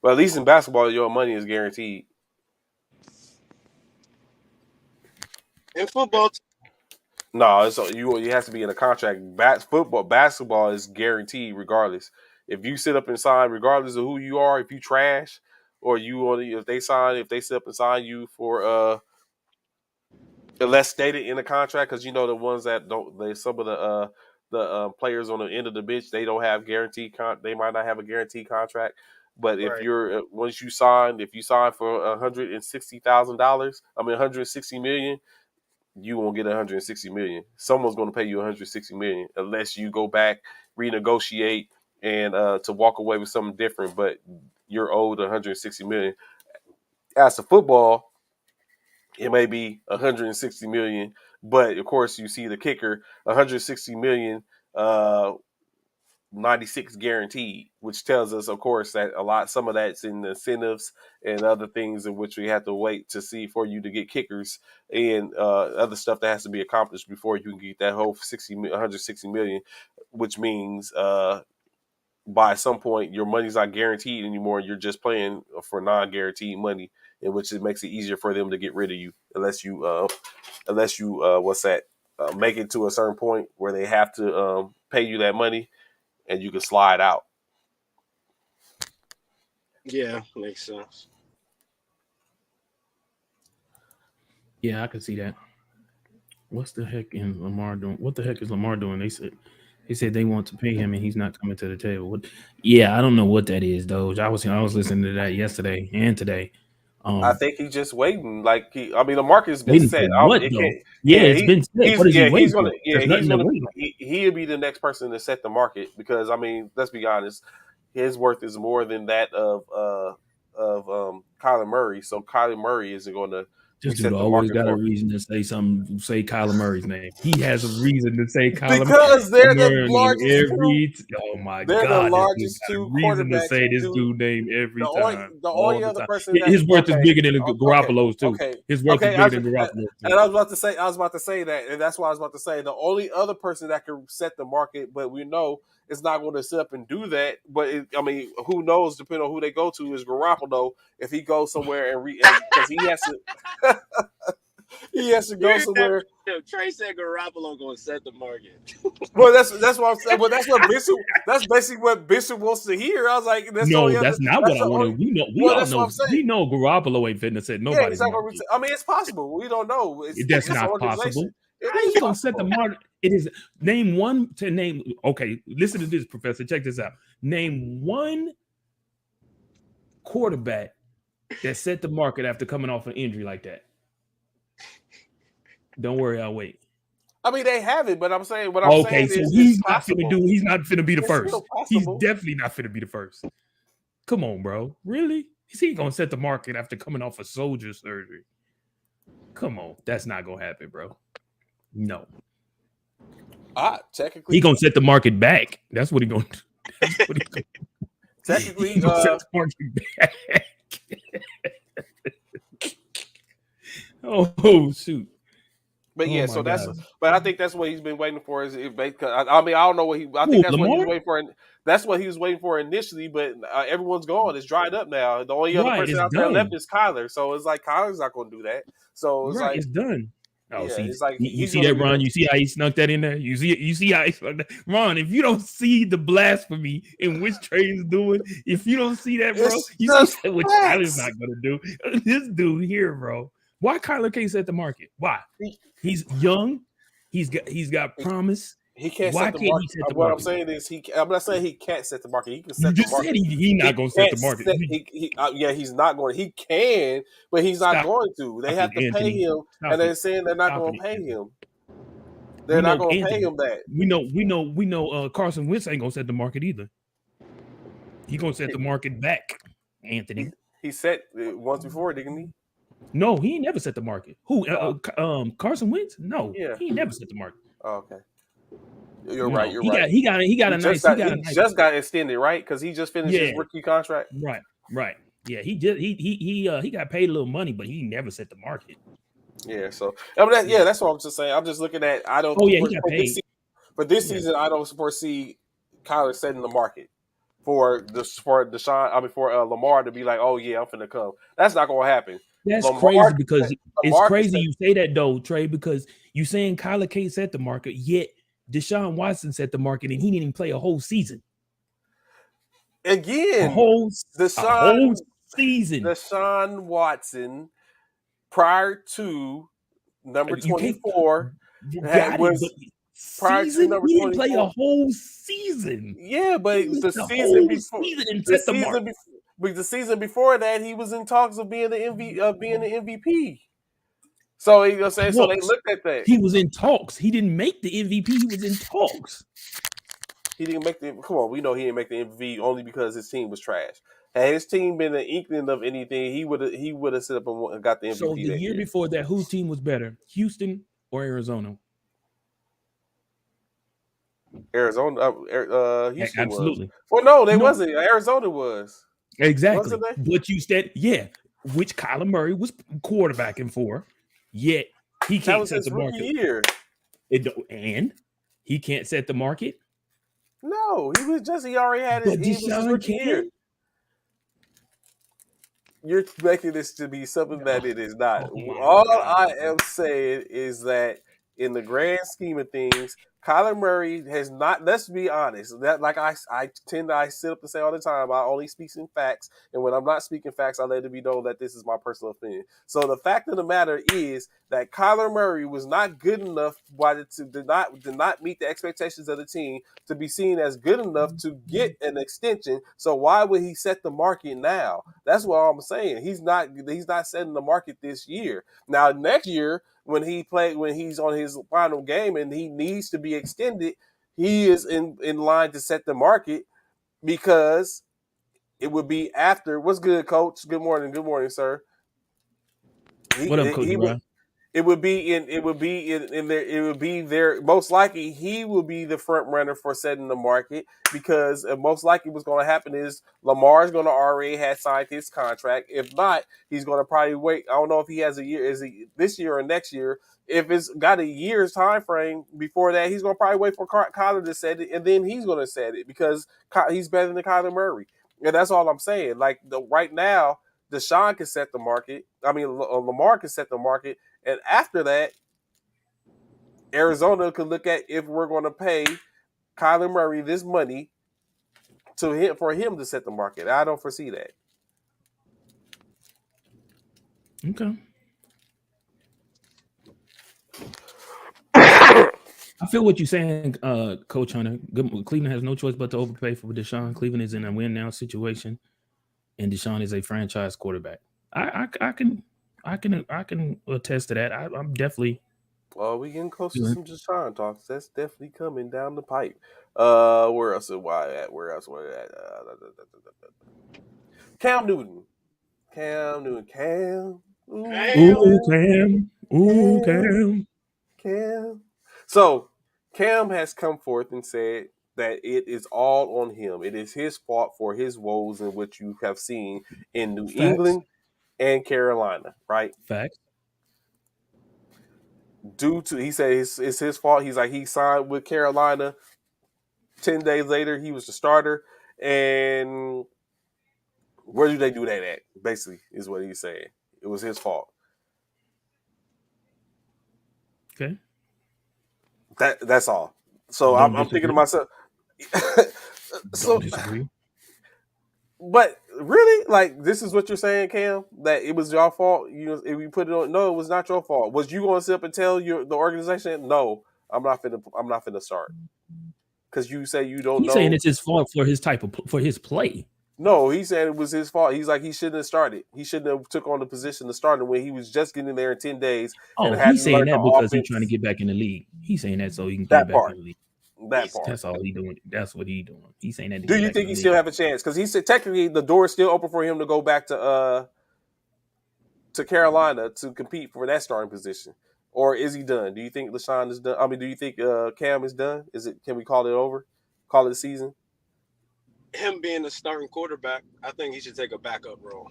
But at least in basketball, your money is guaranteed. In football, No, it's you have to be in a contract. Basketball is guaranteed regardless. If you sit up and sign, regardless of who you are, if you trash or you only if they sit up and sign you for unless stated in the contract, because you know the ones that don't, they some of the players on the end of the bench, they don't have they might not have a guaranteed contract. But if right. you're once you sign, if you sign for $160,000, I mean 160 million, you won't get 160 million. Someone's going to pay you 160 million unless you go back, renegotiate, and to walk away with something different. But you're owed 160 million. As to football, it may be 160 million, but of course you see the kicker, 160 million, 96 guaranteed, which tells us, of course, that some of that's in the incentives and other things in which we have to wait to see for you to get kickers and other stuff that has to be accomplished before you can get that whole 160 million, which means by some point your money's not guaranteed anymore. You're just playing for non-guaranteed money, in which it makes it easier for them to get rid of you unless you what's that make it to a certain point where they have to pay you that money and you can slide out. Yeah, makes sense. Yeah, I can see that. What's the heck is Lamar doing? What the heck is Lamar doing? They said they want to pay him and he's not coming to the table. What? Yeah, I don't know what that is, Doge. I was listening to that yesterday and today. I think he's just waiting. Like the market has been Waiting for set. what It though? can't. Yeah, Yeah, it's been said. What is he he's waiting gonna for? There's nothing to wait on. he'll be the next person to set the market because let's be honest, his worth is more than that of Kyler Murray. So Kyler Murray isn't going to This dude reset the always market got a for him. reason to say something. Say Kyler Murray's name. He has a reason to say Kyler Because they're the Murray name largest two. Oh my They're the God, this dude largest got a two reason to quarterbacks say who this do. dude name every time, The all only the other time. person that His worth is okay, bigger than okay, Garoppolo's too. okay, His worth is okay. bigger than Garoppolo's too. And I was about to say that, and that's why I was about to say the only other person that can set the market, but we know it's not going to sit up and do that. But who knows? Depending on who they go to, is Garoppolo. If he goes somewhere and because he has to, he has to go somewhere. Trey said Garoppolo going to set the market. Well, that's what I'm saying. Well, that's what Bishop. That's basically what Bishop wants to hear. I was like, that's the only No, other. that's not That's what I the wanted. only. We Well, all that's what know. I'm saying. We know Garoppolo ain't fitting to set Yeah, nobody's exactly. market. It's possible. We don't know. That's It's an not organization. possible. It How is you gonna set the possible. market? It is name one to name. Okay, listen to this, Professor. Check this out. Name one quarterback that set the market after coming off an injury like that. Don't worry, I'll wait. They have it, but what I'm saying Okay, so is it's he's not finna possible. do. He's not finna be the It's first. still He's possible. definitely not finna be the first. Come on, bro. Really? Is he gonna set the market after coming off a soldier surgery? Come on, that's not gonna happen, bro. No. Technically, He gonna set the market back. That's what he gonna do. That's what he gonna do. technically, He gonna set the market back. Oh shoot. but Oh yeah, my so God. but I think that's what he's been waiting for. I don't know I think Who, that's what he was Lamar? waiting for. That's what he was waiting for initially, but everyone's gone. It's dried up now. The only other Right, person it's out there left done. is Kyler. So it's like Kyler's not going to do that. So it's Right, like, it's done. Oh, yeah, see, it's like you he's see going to that, be Ron? the. You see how he snuck that in there? You see how he snuck that? Ron, if you don't see the blasphemy in which Trey is doing, if you don't see that, bro, It's you just see what Kyler's facts. not gonna do. This dude here, bro. Why Kyler can't set the market? Why? He's young. He's got promise. He can't Why set the can't he market. set the What I'm market? saying is I'm not saying he can't set the market. He can You set the just said market. he not He gonna set can't the market. set. Yeah, he's not going. He can, but he's not Stop, going to. They stop it, have to pay Anthony. him, and Stop they're it. saying they're not Stop going it, to pay Anthony. him. We They're not know going to pay Anthony. him that. We know. Carson Wentz ain't gonna set the market either. He gonna set the market back, Anthony. He set it once before, didn't he? No, he ain't never set the market. Who? Carson Wentz? No, Yeah. he ain't never set the market. Oh, okay. You're right. No, You're he right. got a nice. He got a He nice. just got extended, right? Because he just finished his Yeah, rookie contract. right. Yeah, he got paid a little money, but he never set the market. Yeah, so I mean, that's what I'm just saying. I'm just looking at. I don't Oh yeah, he got paid. for this Yeah, season. I don't foresee Kyler setting the market for Deshaun. I mean, for Lamar to be like, oh yeah, I'm finna come. That's not gonna happen. that's Lamar, crazy because it's Lamar can crazy set. you say that though, Trey, because you saying Kyler can't set the market, yet Deshaun Watson set the market and he didn't even play a whole season. A Again, whole a whole Deshaun season. Deshaun Watson prior to number You can't 24 you got it, but was prior to season number he didn't play a 24. whole season. Yeah, He but missed the whole season and set the mark. the season before that, he was in talks of being being the MVP. So you know what I'm saying. So they Talks. looked at that. He was in talks. He didn't make the MVP. He was in talks. He didn't make the. Come on, we know he didn't make the MVP only because his team was trash. Had his team been an inkling of anything, he would have set up and got the So MVP the that year year. before that, whose team was better, Houston or Arizona? Arizona, Houston was. Absolutely. Well, no, they No, wasn't. Arizona was, wasn't exactly. they? But you said, yeah, which Kyler Murray was quarterbacking for, yet he That can't was set his the rookie market. year. And he can't set the market, No, he already had but he was his Deshaun rookie year. can. You're making this to be something that it is not. Oh my All God. I am saying is that in the grand scheme of things, Kyler Murray has not. Let's be honest. That like I sit up and say all the time. I only speak in facts, and when I'm not speaking facts, I let it be known that this is my personal opinion. So the fact of the matter is that Kyler Murray was not good enough. Did not meet the expectations of the team to be seen as good enough to get an extension. So why would he set the market now? That's what I'm saying. He's not setting the market this year. Now next year when he's on his final game and he needs to be extended, he is in line to set the market because it would be after. What's good, Coach? Good morning, sir. What up, Coach He would Rod? it would be there most likely he will be the front runner for setting the market because most likely what's going to happen is Lamar's going to already have signed his contract. If not, he's going to probably wait. I don't know if he has a year, is he this year or next year. If it's got a year's time frame before that, he's going to probably wait for Kyler to set it, and then he's going to set it because he's better than Kyler Murray. And that's all I'm saying. Like right now, Deshaun can set the market. I mean, Lamar can set the market. And after that, Arizona could look at if we're going to pay Kyler Murray this money to him for him to set the market. I don't foresee that. Okay. I feel what you're saying, Coach Hunter. Cleveland has no choice but to overpay for Deshaun. Cleveland is in a win now situation, and Deshaun is a franchise quarterback. I can attest to that. I'm definitely. Well, we getting close to Feeling. some Deshaun talks. That's definitely coming down the pipe. Where else? Why at? Where else? Where at? Cam Newton. Cam Newton. Cam. Ooh, Cam. Ooh, Cam. Cam. So Cam has come forth and said that it is all on him. It is his fault for his woes in which you have seen in New Facts. England and Carolina, right? Facts. Due to he said it's his fault. He's like he signed with Carolina. 10 days later, he was the starter, and where do they do that at? Basically, is what he's saying. It was his fault. Okay. That's all. So Don't I'm thinking to disagree. myself. Don't So, disagree. but really, like this is what you're saying, Cam, that it was your fault. You know, if you put it on, no, it was not your fault. Was you going to sit up and tell the organization, no, I'm not finna start because you say you don't He's saying know. it's his fault for his for his play. No, he said it was his fault. He's like he shouldn't have started. He shouldn't have took on the position to start when he was just getting there in 10 days and Oh, he's hadn't saying learned the that because he's trying to offense. get back in the league. He's saying that so he can get That back part. in the league. That part. That's all he doing. That's what he doing. He's saying that to Do get you back in think the he league. still have a chance? Because he said technically the door is still open for him to go back to Carolina to compete for that starting position, or is he done? Do you think LaShawn is done? I mean, do you think Cam is done? Is it? Can we call it over? Call it a season? Him being the starting quarterback, I think he should take a backup role.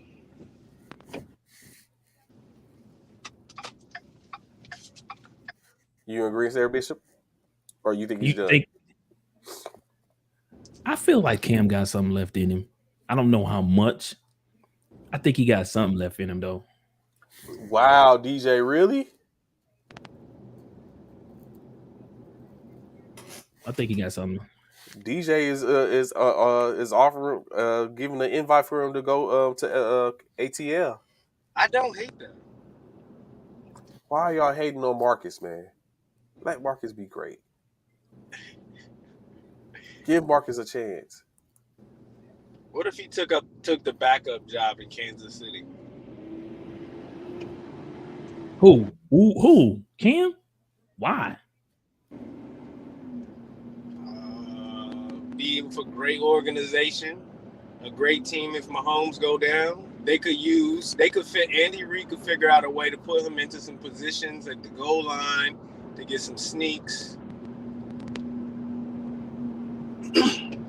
You agree there, Bishop? Or you think You he's done? think? I feel like Cam got something left in him. I don't know how much. I think he got something left in him though. Wow, DJ, really? I think he got something. DJ is offering giving the invite for him to go to ATL. I don't hate that. Why are y'all hating on Marcus, man? Let Marcus be great. Give Marcus a chance. What if he took the backup job in Kansas City? Who? Who? Cam? Why? Be for great organization, a great team. If Mahomes go down, they could fit Andy Reid could figure out a way to put him into some positions at the goal line to get some sneaks,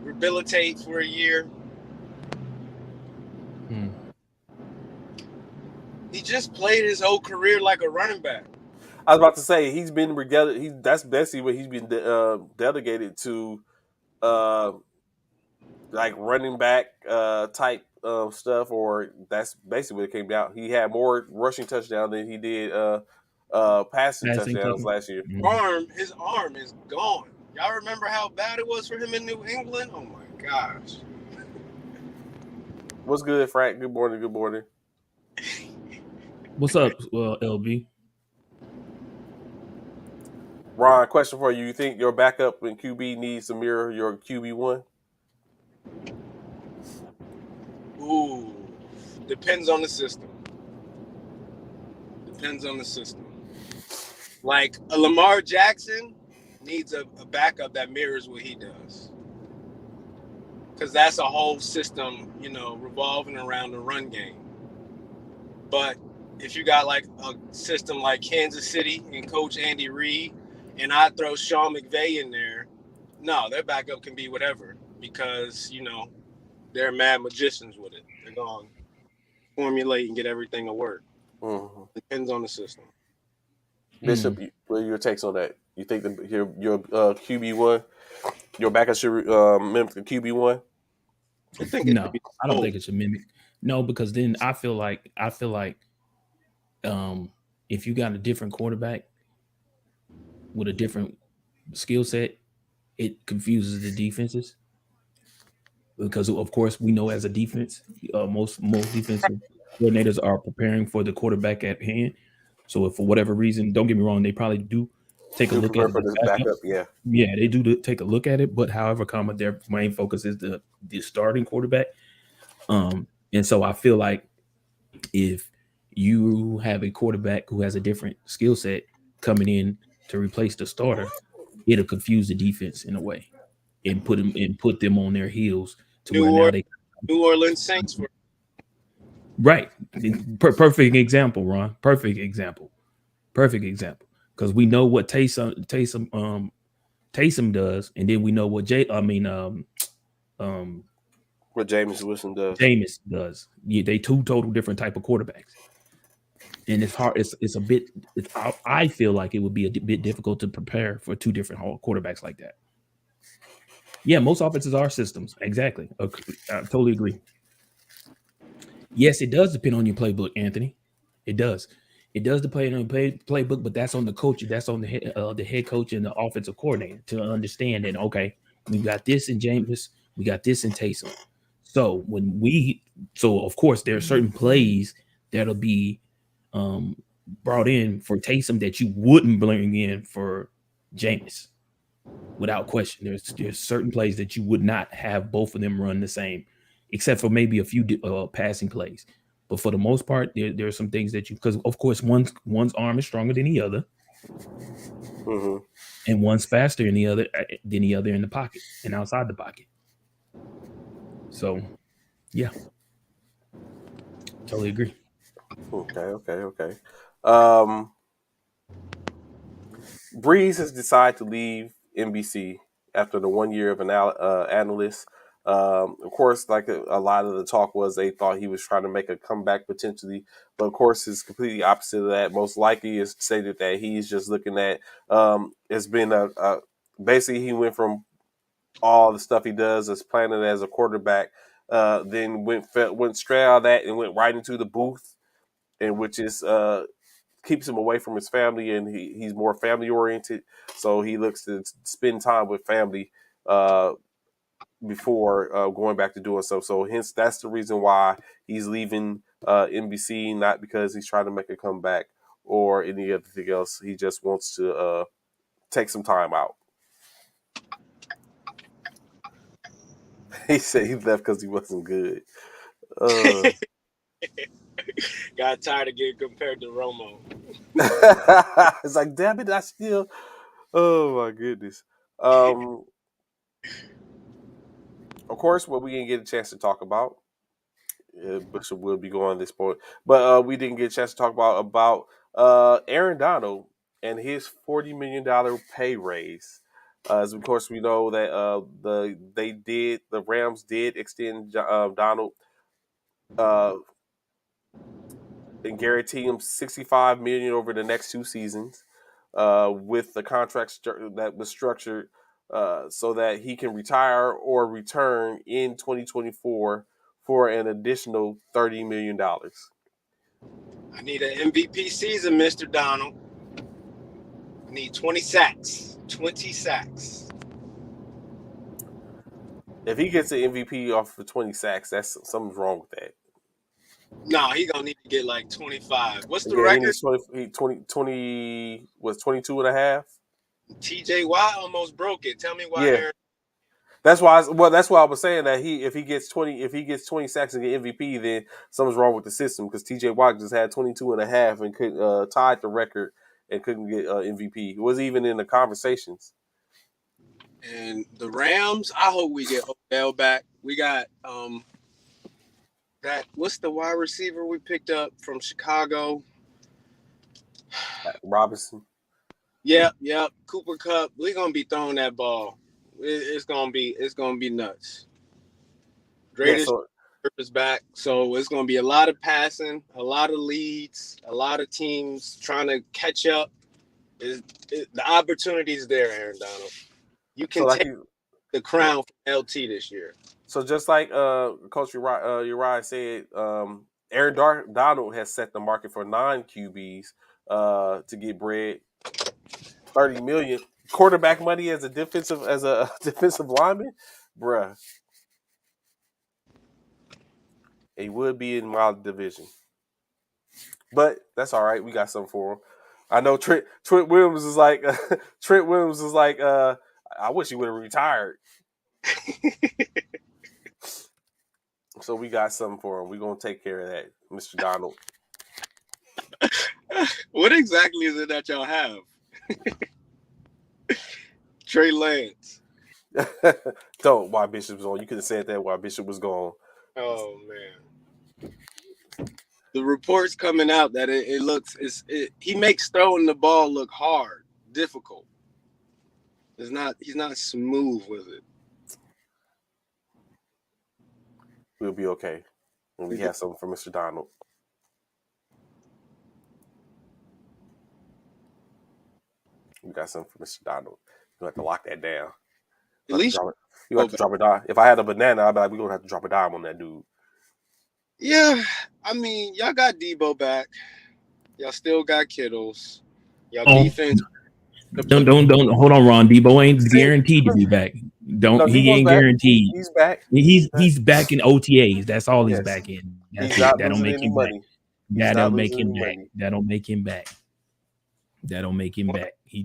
rehabilitate for a year. He just played his whole career like a running back. I was about to say he's been regalia. That's basically what he's been delegated to, like running back type stuff, or that's basically what it came down. He had more rushing touchdowns than he did passing Passing touchdowns team. last year. His arm is gone. Y'all remember how bad it was for him in New England? Oh my gosh. What's good, Frank? Good morning. Good morning. What's up, LB? Ron, question for you. You think your backup in QB needs to mirror your QB1? Ooh, depends on the system. Depends on the system. Like a Lamar Jackson needs a backup that mirrors what he does. Because that's a whole system, revolving around the run game. But if you got like a system like Kansas City and Coach Andy Reid, and I throw Sean McVay in there, no, their backup can be whatever because, they're mad magicians with it. They're going to formulate and get everything to work. Mm-hmm. Depends on the system. Bishop, what are your takes on that? You think your QB1, your backup should mimic the QB1? I think it should No, be I don't think it should mimic. No, because then I feel like if you got a different quarterback with a different skill set, it confuses the defenses. Because of course we know as a defense, most defensive coordinators are preparing for the quarterback at hand. So if for whatever reason, don't get me wrong, they probably do take a Do look at prepare it for as this backup. backup? Yeah. Yeah, they do take a look at it, but however, their main focus is the starting quarterback. And so I feel like if you have a quarterback who has a different skill set coming in to replace the starter, it'll confuse the defense in a way and put them on their heels to New where now Orleans, they New Orleans Saints for right. Perfect example, Ron. Perfect example. Perfect example. Because we know what Taysom does, and then we know what What James Wilson does. Jameis does. Yeah, they two total different type of quarterbacks, and it's hard. It's a bit. I feel like it would be a bit difficult to prepare for two different quarterbacks like that. Yeah, most offenses are systems. Exactly. I totally agree. Yes, it does depend on your playbook, Anthony. It does. It does depend on your playbook, but that's on the coach. That's on the head coach and the offensive coordinator to understand that. Okay, we got this in Jameis, we got this in Taysom. So of course there are certain plays that'll be brought in for Taysom that you wouldn't bring in for Jameis, without question. There's certain plays that you would not have both of them run the same, except for maybe a few passing plays. But for the most part, there are some things that because of course one's arm is stronger than the other, Mm-hmm. and one's faster than the other in the pocket and outside the pocket. So, yeah, totally agree. Okay. Um, Breeze has decided to leave NBC after the 1 year of an analyst. Of course, like a lot of the talk was they thought he was trying to make a comeback potentially, but of course, it's completely opposite of that. Most likely is stated that he's just looking at it's been a basically he went from all the stuff he does as planning as a quarterback, then went straight out of that and went right into the booth, and which is keeps him away from his family, and he's more family oriented. So he looks to spend time with family before going back to doing so. So hence that's the reason why he's leaving NBC, not because he's trying to make a comeback or any other thing else. He just wants to take some time out. He said he left because he wasn't good. Got tired of getting compared to Romo. It's like, damn it, I still. Oh my goodness. Of course, what we didn't get a chance to talk about, Bishop will be going this point, but we didn't get a chance to talk about Aaron Donald and his $40 million pay raise. As of course we know that the Rams did extend Donald and guarantee him $65 million over the next 2 seasons, with the contract that was structured so that he can retire or return in 2024 for an additional $30 million. I need an MVP season, Mr. Donald. I need 20 sacks. 20 sacks. If he gets an MVP off for 20 sacks, that's something's wrong with that. No, he gonna need to get like 25. What's the Yeah, he record? needs 20 was 22 and a half. TJ Watt almost broke it. Tell me why Yeah. Aaron. That's why I was saying that if he gets 20 sacks and get MVP, then something's wrong with the system, because TJ Watt just had 22 and a half and could tied the record and couldn't get MVP. It wasn't even in the conversations. And the Rams, I hope we get Odell back. We got that. What's the wide receiver we picked up from Chicago? Robinson. Yep. Cooper Kupp. We're gonna be throwing that ball. It's gonna be nuts. Greatest is back, so it's gonna be a lot of passing, a lot of leads, a lot of teams trying to catch up. The opportunity is there, Aaron Donald. You can take the crown from LT this year. So just like Coach Uriah said, Aaron Donald has set the market for 9 QBs to get bread. $30 million quarterback money as a defensive lineman, bruh. He would be in my division, but that's all right. We got something for him. I know Trent Williams is like I wish he would have retired. So we got something for him. We're gonna take care of that, Mr. Donald. What exactly is it that y'all have? Trey Lance. Don't. While Bishop was on, you could have said that while Bishop was gone. Oh man, the reports coming out that he makes throwing the ball look hard, difficult. He's not smooth with it. We'll be okay. And we have something for Mr. Donald. We got something for Mr. Donald. You have to lock that down. At least you have to drop a dime. If I had a banana, I'd be like, we're gonna have to drop a dime on that dude. Yeah, I mean, y'all got Debo back. Y'all still got Kittles. Y'all defense. Don't hold on, Ron. Debo ain't guaranteed to be back. He ain't guaranteed. He's back. He's back in OTAs. That's all he's back in. He's not losing any money. That don't make him back. That don't make him back. That don't make him back. I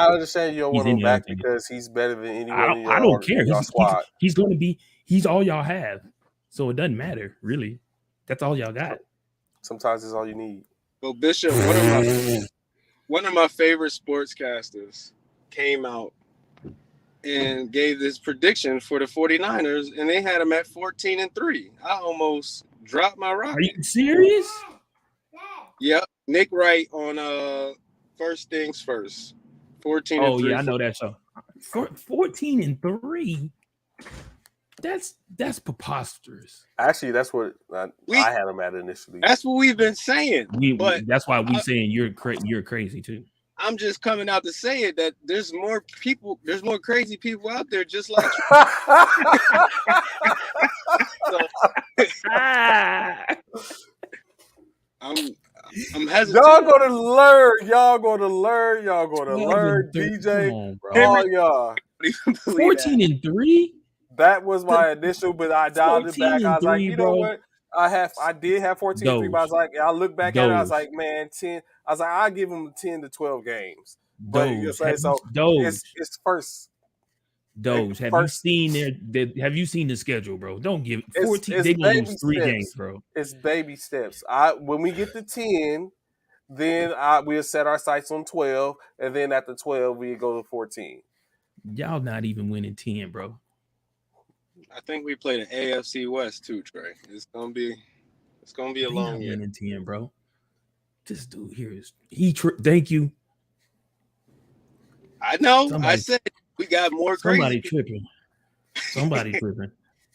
understand you don't want him back because he's better than anyone in your I don't care. squad. He's going to be. He's all y'all have. So it doesn't matter, really. That's all y'all got. Sometimes it's all you need. Well, Bishop, one of my favorite sportscasters came out and gave this prediction for the 49ers, and they had them at 14-3. I almost dropped my rocket. Are you serious? Yep. Nick Wright on First Things First. 14-3. Oh, yeah, I know that show. 14-3. That's preposterous. Actually, that's what I had them at initially. That's what we've been saying. But that's why we saying you're crazy too. I'm just coming out to say it that there's more crazy people out there just like you. I'm hesitant. Y'all gonna learn. DJ. On, all y'all. 14-3. That was my initial, but I dialed it back. I was like, you know what? I did have 14-3, but I was like, I look back at it, I was like, man, 10. I was like, I'll give them 10 to 12 games. But you say so. It's first. Have you seen have you seen the schedule, bro? Don't give 14. They gonna lose 3 games, bro. It's baby steps. When we get to 10, then we'll set our sights on 12, and then after 12, we go to 14. Y'all not even winning 10, bro. I think we played an AFC West too, Trey. It's gonna be a long year. Winning 10, bro. This dude here is thank you. I know. I said we got more crazy. Somebody tripping.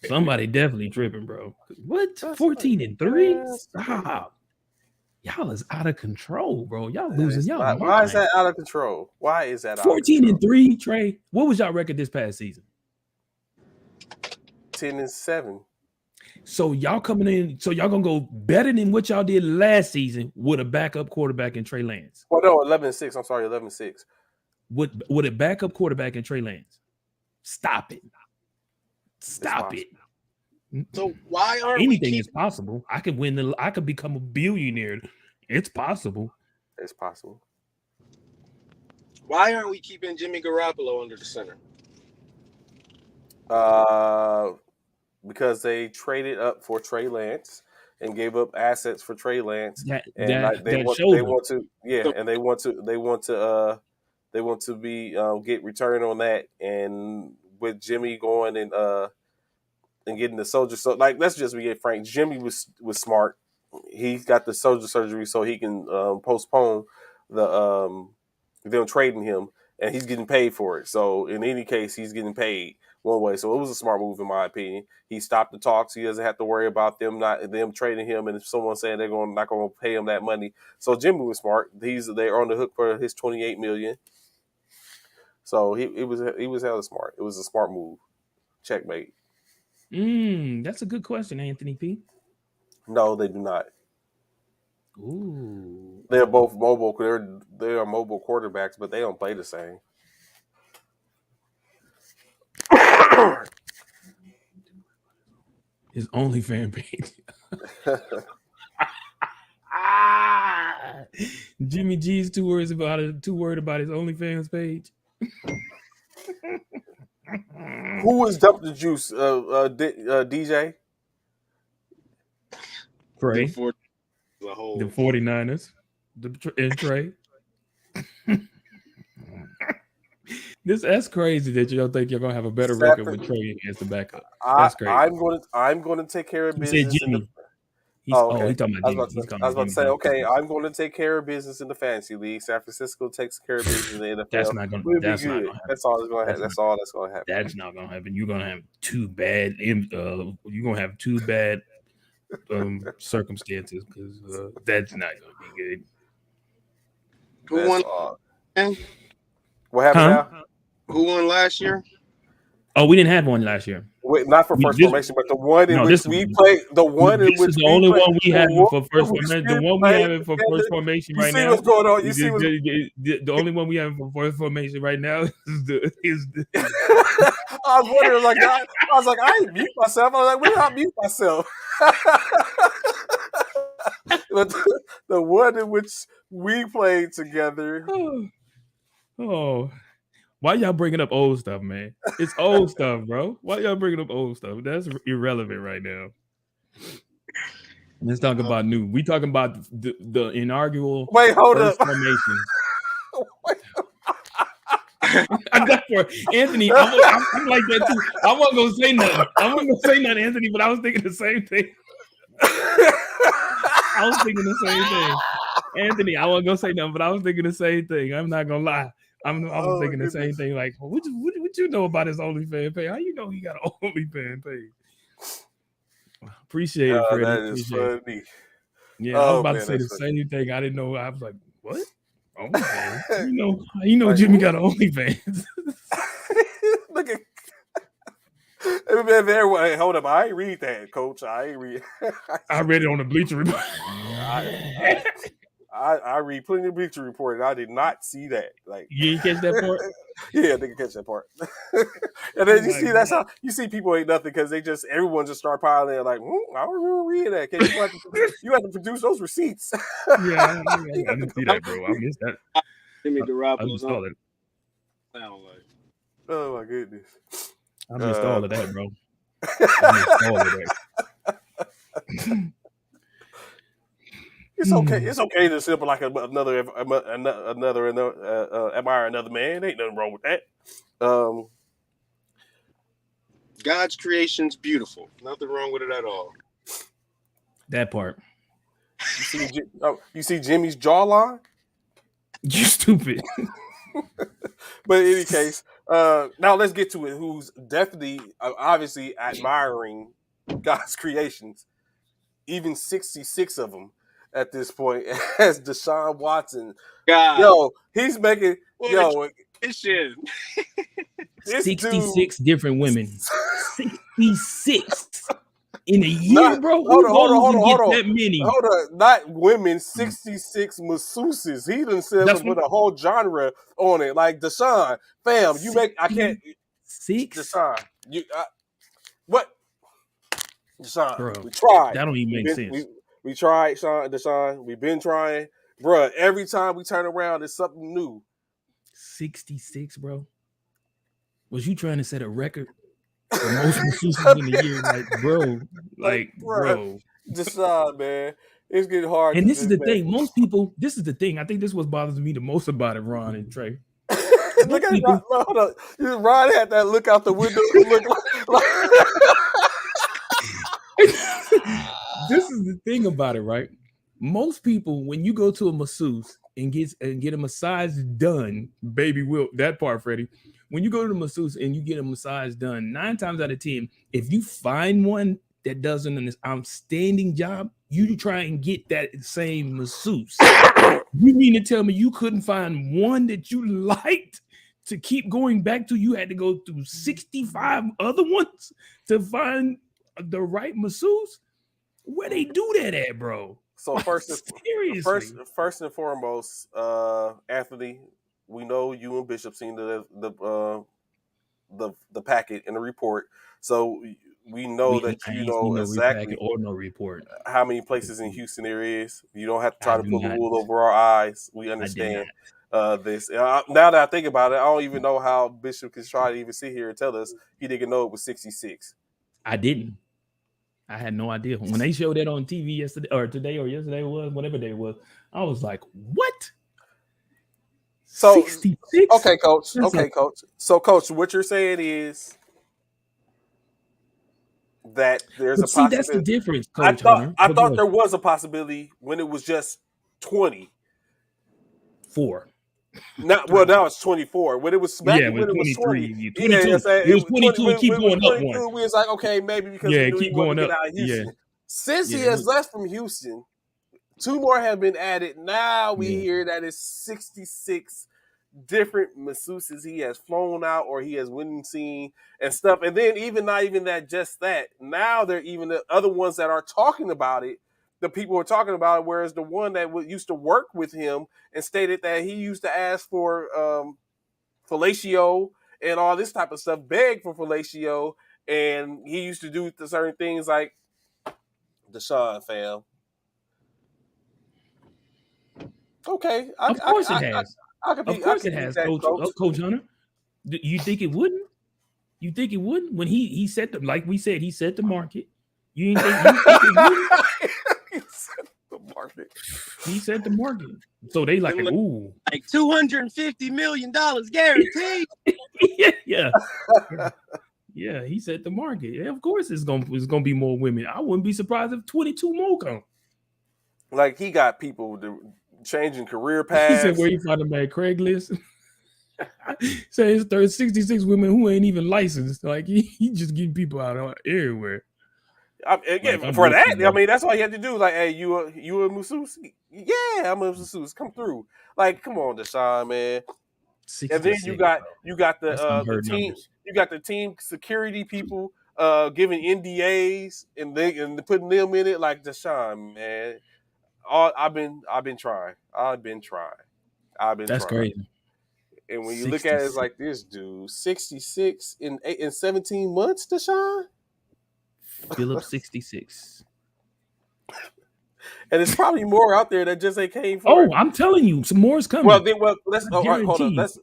Somebody definitely tripping, bro. What? 14-3? Stop. Y'all is out of control, bro. Y'all losing y'all. Why is that out of control? Why is that 14-3, Trey? What was y'all record this past season? 10-7. So y'all coming in, so y'all gonna go better than what y'all did last season with a backup quarterback in Trey Lance. Well, no, 11-6. I'm sorry, 11-6. With a backup quarterback in Trey Lance. Stop it. Stop it. So why aren't anything is possible? I could win I could become a billionaire. It's possible. It's possible. Why aren't we keeping Jimmy Garoppolo under the center? Because they traded up for Trey Lance and gave up assets for Trey Lance, they want to get return on that, and with Jimmy going and getting the soldier. So let's just be frank. Jimmy was smart. He got the soldier surgery so he can postpone them trading him, and he's getting paid for it. So in any case, he's getting paid one way. So it was a smart move in my opinion. He stopped the talks. He doesn't have to worry about them trading him, and if someone saying they're not going to pay him that money. So Jimmy was smart. They're on the hook for his $28 million. So he was hella smart. It was a smart move. Checkmate. That's a good question, Anthony P. No, they do not. Ooh. They're both mobile. They are mobile quarterbacks, but they don't play the same. His OnlyFans page. Jimmy G's too worried about his OnlyFans page. Who was Dump the Juice? DJ? Trey. The 49ers. And Trey. That's crazy that you don't think you're gonna have a better record with Trey as the backup. That's crazy. I'm going to take care of business. He said Jimmy. He's talking about Jimmy. I was about to say, okay, I'm going to take care of business in the fantasy league. San Francisco takes care of business in the NFL. That's not going to happen. That's all that's going to happen. That's all that's going to happen. That's not going to happen. You're going to have two bad. You're going to have two bad circumstances because that's not going to be good. Who won? What happened now? Who won last year? Oh, we didn't have one last year. Wait, not for first formation, but the one in which we played. The one in which the only one we have for first formation. The one we have for first formation right now. You see what's going on? The only one we have for first formation right now is the. I was wondering, I ain't mute myself. I was like, when did I mute myself? But the one in which we played together. Oh. Why y'all bringing up old stuff, man? It's old stuff, bro. Why y'all bringing up old stuff? That's irrelevant right now. Let's talk about new. We talking about the inaugural first formation. I got for Anthony. I'm like that too. I wasn't gonna say nothing. Anthony, but I was thinking the same thing. Anthony, I wasn't gonna say nothing, but I was thinking the same thing. I'm not gonna lie. I was thinking the same thing. Like, what you know about his OnlyFans page? How you know he got an OnlyFans page? Appreciate it, Freddie. That is funny. Yeah, I was about to say the same thing. I didn't know. I was like, what? OnlyFans? you know, like, Jimmy got an OnlyFans. Look at everyone. Hold up, I ain't read that, Coach. I ain't read. I read it on the Bleacher Report. I read plenty of Bleacher Report, and I did not see that. Like, you didn't catch that part? Yeah, they can catch that part. And then you see that's how you see people ain't nothing because everyone just start piling in like, I don't remember reading that. You have to produce those receipts. Yeah, I didn't see that, bro. I missed that. Jimmy Garoppolo's on. Oh my goodness. I missed all of that, bro. I missed all of that. It's okay. It's okay to simple like another admire another man. Ain't nothing wrong with that. God's creation's beautiful. Nothing wrong with it at all. That part. You see Jimmy's jawline? You stupid. But in any case, now let's get to it. Who's definitely, obviously admiring God's creations, even 66 of them at this point, as Deshaun Watson. God. Yo, he's making, this is 66 different women. 66 in a year, bro. Hold on. That many? Hold on, not women. 66 masseuses. He done said put a whole genre on it. Like Deshaun, fam, you make. I can't. Deshaun, what? Deshaun, bro, we tried. That don't even make sense. We tried, Deshaun. We've been trying, bro. Every time we turn around, it's something new. 66, bro. Was you trying to set a record? For most masseuses in a year, bro. Deshaun, man, it's getting hard. And this is the thing. Most people. This is the thing. I think this is what bothers me the most about it, Ron and Trey. Look at people, hold on. Ron had that look out the window. This is the thing about it, right? Most people, when you go to a masseuse and get a massage done, baby will that part, Freddie. When you go to the masseuse and you get a massage done, 9 times out of 10, if you find one that does an outstanding job, you try and get that same masseuse. You mean to tell me you couldn't find one that you liked to keep going back to? You had to go through 65 other ones to find the right masseuse? Where they do that at, bro? So first and foremost, Anthony, we know you and Bishop seen the packet in the report, so we know that you know exactly or no report how many places in Houston there is. You don't have to try to pull the wool over our eyes. We understand this. Now that I think about it, I don't even know how Bishop can try to even sit here and tell us he didn't know it was 66. I didn't. I had no idea. When they showed that on TV yesterday or today or yesterday was, whatever day it was, I was like, what? So 66? Okay, Coach. Coach. So, Coach, what you're saying is that there's a possibility. That's the difference, Coach. I thought there was a possibility when it was just 20. 4. Now it's 24. When it was back when it was 20. 22. It was 22 and keep going up one. We was like, okay, maybe because we knew he wanted to get out of Houston. Since he has left from Houston, 2 more have been added. Now we hear that it's 66 different masseuses he has flown out or he has went and seen and stuff. And then not even that. Now there are even the other ones that are talking about it. The people are talking about it, whereas the one that used to work with him and stated that he used to ask for fellatio and all this type of stuff, beg for fellatio, and he used to do certain things like Deshaun, fam. Okay, of course it has. Of course it has, Coach Hunter. You think it wouldn't? You think it wouldn't? When he set the, like we said, he set the market. You think it wouldn't? He set the market. So they like, ooh. Like $250 million guaranteed. Yeah. Yeah, he set the market. Yeah, of course it's gonna be more women. I wouldn't be surprised if 22 more come. Like he got people changing career paths. He said where you find them at Craigslist. Say it's 66 women who ain't even licensed. Like he just getting people out everywhere. Like Again, I'm for with that, you, I bro. mean, that's all you have to do. Like, hey, you a masseuse? Yeah, I'm a masseuse. Come through. Like, come on, Deshaun, man. And then 66, you got that's the unheard team numbers. you got the team security people giving NDAs and putting them in it. Like, Deshaun, man. I've been trying. I've been That's trying. crazy. And when you look at it, it's 66. like this dude, 66 in 17 months, Deshaun. Philip 66. And it's probably more out there that just ain't came for Oh, it. I'm telling you, some more is Well, coming. then, let's. I All right, hold guarantee on. you.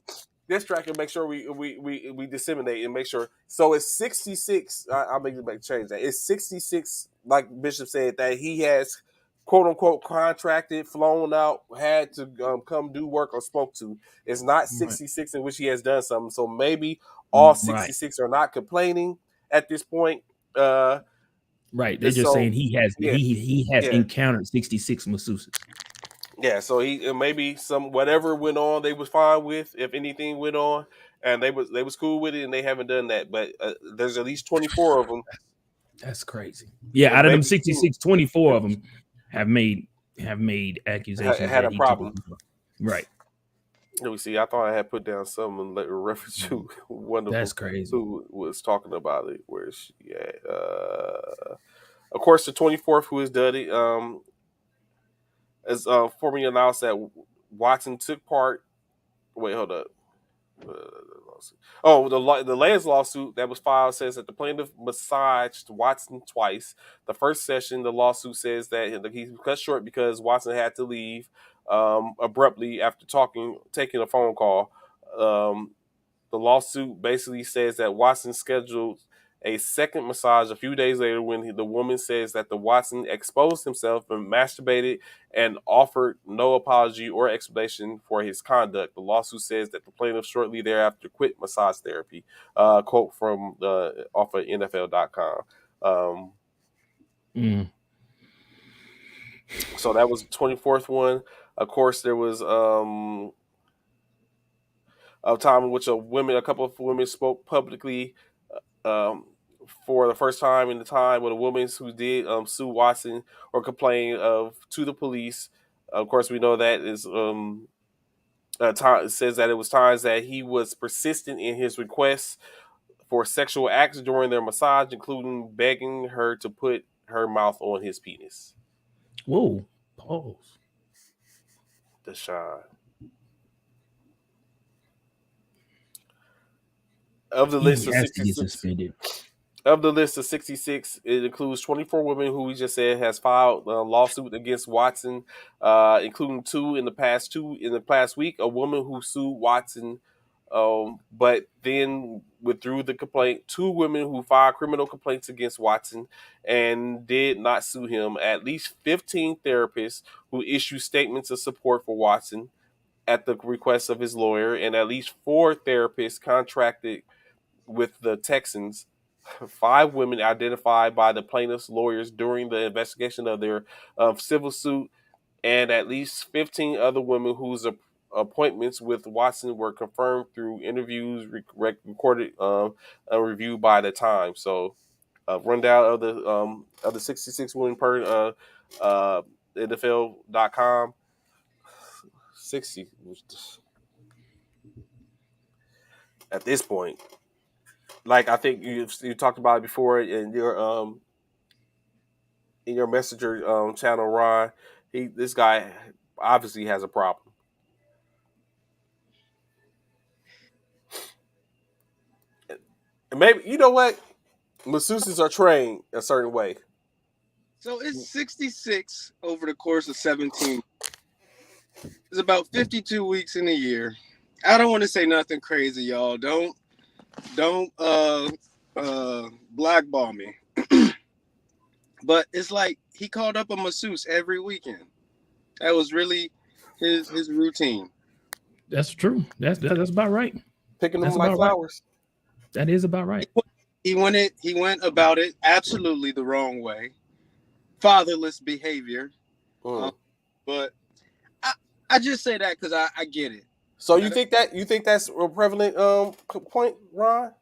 Let's track and make sure we disseminate and make sure. So it's 66. I'll make change that. It's 66. Like Bishop said, that he has quote unquote contracted, flown out, had to come do work or spoke to. It's not Right. 66 in which he has done something. So maybe all Right. 66 are not complaining at this point. Uh, Right. They're and just so saying yeah, he has yeah. encountered 66 masseuses. Yeah, so he maybe some whatever went on, they was fine with. If anything went on, and they was cool with it, and they haven't done that. But there's at least 24 of them, That's crazy. Yeah, and out of them maybe two 66, 24 of them have made accusations had a that he took problem. over. Right. Let me see. I thought I had put down some and let reference to one of them That's crazy. who was talking about it. Where she at? Of course, the 24th who has done it as formally announced that Watson took part. Wait, hold up. Oh, the latest lawsuit that was filed says that the plaintiff massaged Watson twice. The first session, the lawsuit says that he was cut short because Watson had to leave abruptly after taking a phone call. Um, the lawsuit basically says that Watson scheduled a second massage a few days later when the woman says that the Watson exposed himself and masturbated and offered no apology or explanation for his conduct. The lawsuit says that the plaintiff shortly thereafter quit massage therapy. Quote from off of NFL.com. Mm. So that was the 24th one. Of course, there was a time in which a couple of women spoke publicly um, for the first time in the time with a woman who did sue Watson or complain of to the police. Of course, we know that is time says that it was times that he was persistent in his requests for sexual acts during their massage, including begging her to put her mouth on his penis. Whoa. Pause. Deshaun. Of the He list of has to get 66, suspended. Of the list of 66, it includes 24 women who we just said has filed a lawsuit against Watson, including in the past week. A woman who sued Watson, but then withdrew the complaint. Two women who filed criminal complaints against Watson and did not sue him. At least 15 therapists who issued statements of support for Watson at the request of his lawyer, and at least 4 therapists contracted with the Texans. 5 women identified by the plaintiff's lawyers during the investigation of their civil suit, and at least 15 other women whose appointments with Watson were confirmed through interviews recorded and reviewed by the Times. So, rundown of the 66 women per NFL.com. 60 at this point. Like I think you talked about it before in your messenger channel, Ron. This guy obviously has a problem. And maybe you know what? Masseuses are trained a certain way. So it's 66 over the course of 17. It's about 52 weeks in a year. I don't want to say nothing crazy, y'all. Don't blackball me. But it's like he called up a masseuse every weekend. That was really his routine. That's true. That's about right. Picking them That's like about right. flowers. That is about right. He went about it absolutely the wrong way. Fatherless behavior. Mm. But I just say that because I get it. So you think that's a prevalent point, Ron?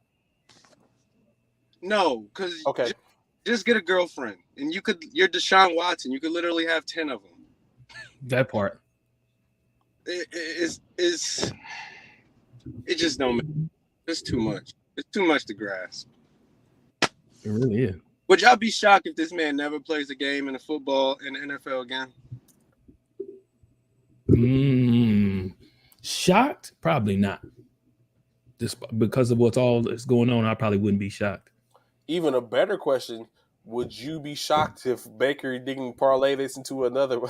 No, because Okay. just get a girlfriend, and you're Deshaun Watson. You could literally have 10 of them. That part. It just don't make. It's too much. It's too much to grasp. It really is. Would y'all be shocked if this man never plays a game in the football in the NFL again? Shocked? Probably not. Just because of what's all that's going on, I probably wouldn't be shocked. Even a better question: would you be shocked if Baker didn't parlay this into another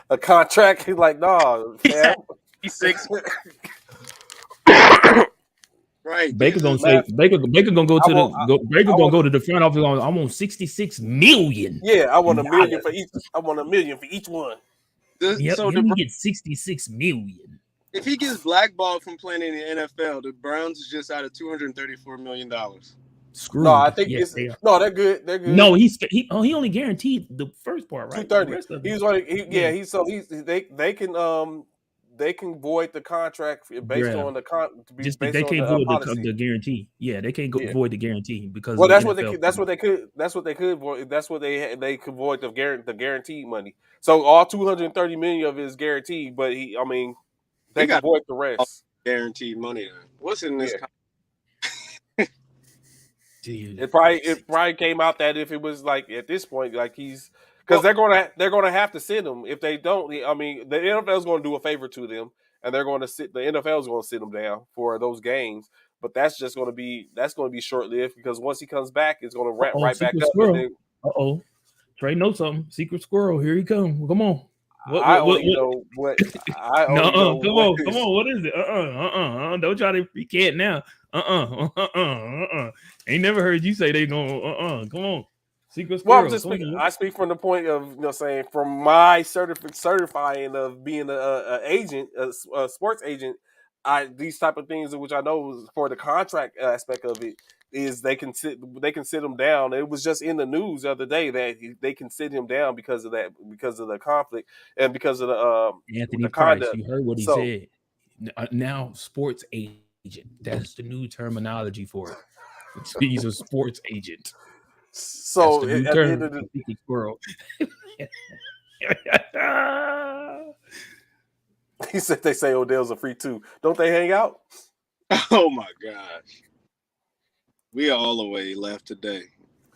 a contract? He's like, nah, fam. 6. Right. Baker gonna say Matt, Baker gonna go to Baker I gonna want, go to the front office. I want $66 million. yeah, I want $1 million for each. I want $1 million for each one. Yep, So you can get $66 million. if he gets blackballed from playing in the NFL, the Browns is just out of $234 million. Screwed. No, I think yes, they're good. They're good. No, he only guaranteed the first part, right? 230. He was only they can void the contract based on the policy. The guarantee. Yeah, they can't void the guarantee because well, that's what they could void. That's what they could void the guaranteed money. So all 230 million of it is guaranteed, but they can void the rest. Guaranteed money. Then what's in this? It probably came out that if it was like at this point, like he's because they're gonna have to sit him. If they don't, the NFL is going to do a favor to them, and they're going to sit. The NFL is going to sit them down for those games. But that's going to be short lived because once he comes back, it's going to ramp right back up. Trey knows something. Secret squirrel, here he comes. Come on. I only know what. Come on. What is it? Don't try to recant now. Ain't never heard you say they gonna. Come on. Secret squirrel. Well, I speak from the point of saying from my certifying of being a agent, a sports agent. These type of things which I know for the contract aspect of it is they can sit him down. It was just in the news the other day that they can sit him down because of the conflict and because of the Anthony the Price. conduct. You heard what he said. Now sports agent. That's the new terminology for it. He's a sports agent. So at the end of the squirrel. He said they say Odell's a free too. Don't they hang out? Oh my gosh. We are all the way left today.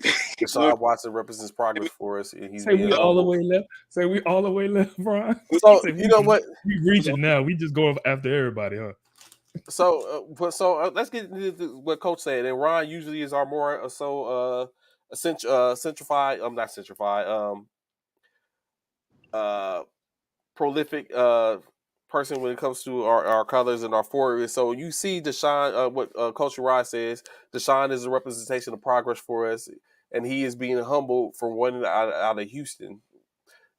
Deshaun Watson represents progress for us. And he's we all the way left. Say we all the way left, Brian. So you know what? We reaching now. We just going after everybody, huh? So let's get into what Coach said. And Ron usually is our more centrified. Not centrified. Prolific person when it comes to our colors and our forward. So you see Deshaun, what Coach Uriah says, Deshaun is a representation of progress for us, and he is being humbled for winning out of Houston.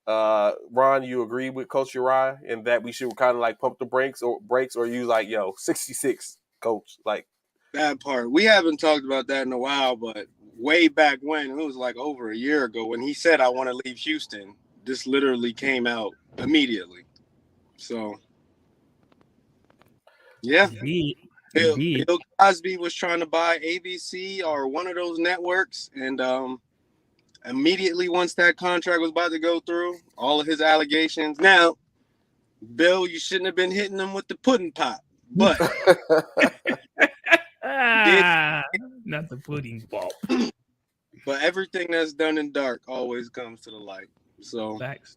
Ron, you agree with Coach Uriah in that we should kind of like pump the brakes, or you like, 66, Coach? Like that part. We haven't talked about that in a while, but way back when, it was like over a year ago when he said, I want to leave Houston, this literally came out immediately. So, yeah. Bill Cosby was trying to buy ABC or one of those networks, and immediately once that contract was about to go through, all of his allegations. Now, Bill, you shouldn't have been hitting them with the pudding pop, but not the pudding pop. But everything that's done in dark always comes to the light. So facts.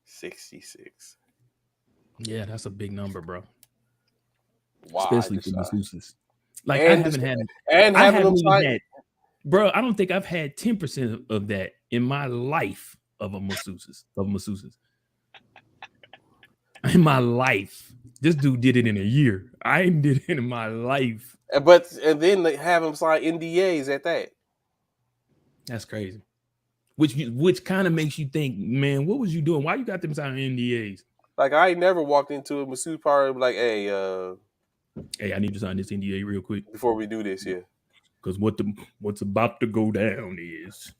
66. Yeah, that's a big number, bro. Wow, especially for masseuses. Like and I haven't had, bro. I don't think I've had 10% of that in my life of masseuses. In my life, this dude did it in a year. I did it in my life. And then they have him sign NDAs at that. That's crazy. Which kind of makes you think, man, what was you doing? Why you got them signing NDAs? Like I ain't never walked into a masseuse parlor like, hey, I need to sign this NDA real quick before we do this, yeah. Because what's about to go down is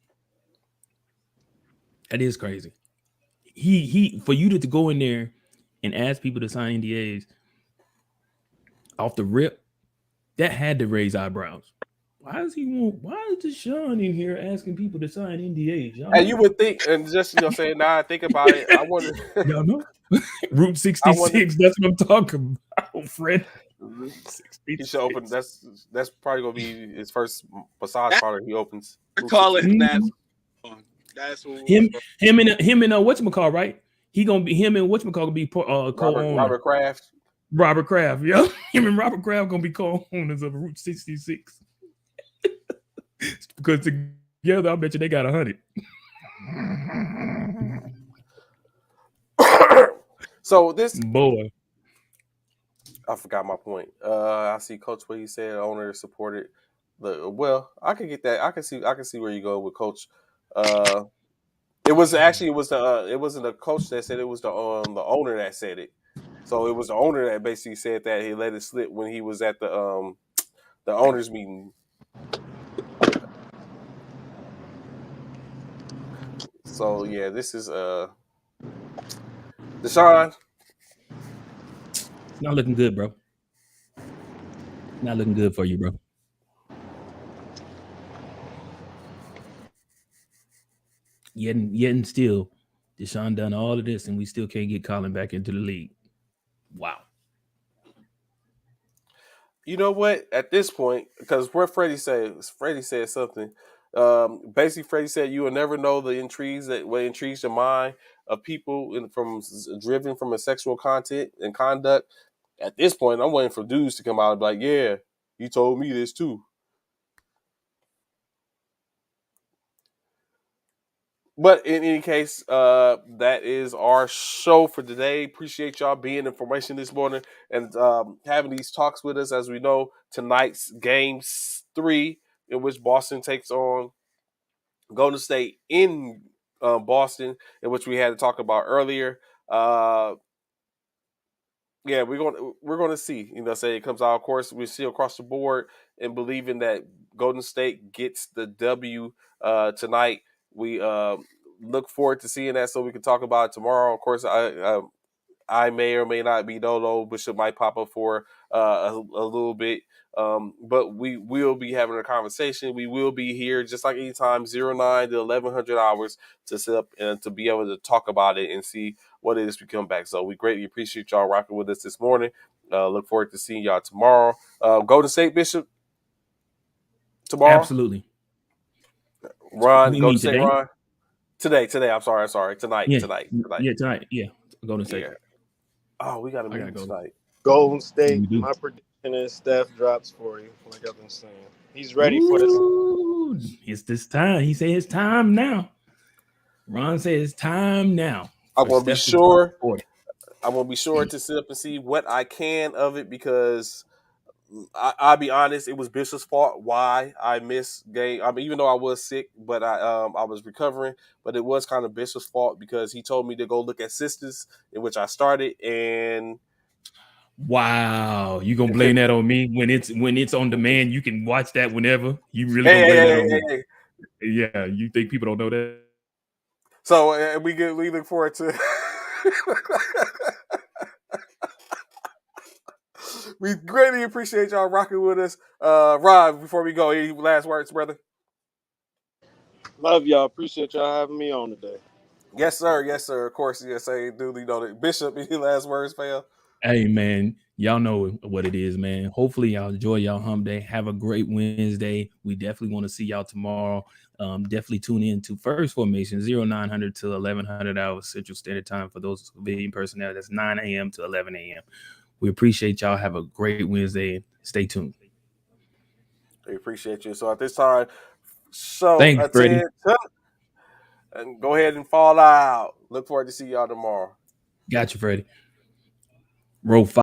That is crazy. He for you to go in there and ask people to sign NDAs off the rip, that had to raise eyebrows. Why is Deshaun in here asking people to sign NDAs? Y'all And you know? would think, and just saying, now I think about it, I wonder, Y'all know? Route I wonder. 66, that's what I'm talking about, Fred. Route He should open. 66. That's probably gonna be his first massage That, parlor. He opens we Route call it 66. Mhm. national. That's what we Him, refer. him and whatchamacall, right? He gonna be him and whatchamacall gonna be co-owner. Robert Kraft. Robert Kraft, yeah. Him and Robert Kraft gonna be co-owners of Route 66. Because together, I bet you they got 100. So this, Boy, I forgot my point. I see Coach what he said. Owner supported the. Well, I can get that. I can see where you go with Coach. Uh, it wasn't the coach that said it, was the owner that said it. So it was the owner that basically said that he let it slip when he was at the owners meeting. So yeah, this is Deshaun. it's not looking good, bro. Not looking good for you, bro. Yet and still, Deshaun done all of this, and we still can't get Colin back into the league. Wow. You know what? At this point, because what Freddie said something. Basically, Freddie said you will never know the intrigues that what intrigues the mind of people driven from a sexual content and conduct. At this point, I'm waiting for dudes to come out and be like, "Yeah, he told me this too." But in any case, that is our show for today. Appreciate y'all being in formation this morning and having these talks with us. As we know, tonight's game 3, in which Boston takes on Golden State in Boston, in which we had to talk about earlier. Uh, yeah, we're going to see. Say it comes out. Of course, we see across the board and believing that Golden State gets the W tonight. We look forward to seeing that, so we can talk about it tomorrow. Of course, I may or may not be Dolo. Bishop might pop up for a little bit. But we will be having a conversation. We will be here just like anytime, 09 to 1100 hours to sit up and to be able to talk about it and see what it is we come back. So we greatly appreciate y'all rocking with us this morning. Look forward to seeing y'all tomorrow. Golden State Bishop tomorrow. Absolutely. Ron, We Golden mean State today? Ron. Today. I'm sorry. Tonight. Yeah. Tonight. Yeah, tonight. Yeah. Golden State. Yeah. Oh, we got a I gotta meeting go. tonight. Golden Yeah, State. we do. My prediction is Steph drops 40. Like I've been saying, he's ready for this. Ooh, it's this time. He said it's time now. Ron said it's time now I'm for gonna be Steph to drop sure. 40. I'm gonna be sure to sit up and see what I can of it because I'll be honest, it was Bishop's fault why I missed game. I mean, even though I was sick, but I was recovering, but it was kind of Bishop's fault because he told me to go look at Sisters, in which I started, and Wow, you gonna blame that on me when it's on demand? You can watch that whenever. You really hey, gonna hey, blame hey, that hey, on hey, me? hey. Yeah, you think people don't know that? So we look forward to. We greatly appreciate y'all rocking with us. Rob, before we go, any last words, brother? Love y'all. Appreciate y'all having me on today. Yes, sir. Yes, sir. Of course, yes, I duly noted. Bishop, any last words, fam? Hey man, y'all know what it is, man. Hopefully y'all enjoy y'all hump day. Have a great Wednesday. We definitely want to see y'all tomorrow. Definitely tune in to First Formation 0900 to 1100 hours Central Standard Time for those civilian personnel. That's 9 a.m. to 11 a.m. We appreciate y'all. Have a great Wednesday. Stay tuned. We appreciate you. So at this time, so Thanks, Freddie. attend and go ahead and fall out. Look forward to see y'all tomorrow. Got you, Freddie. Row 5.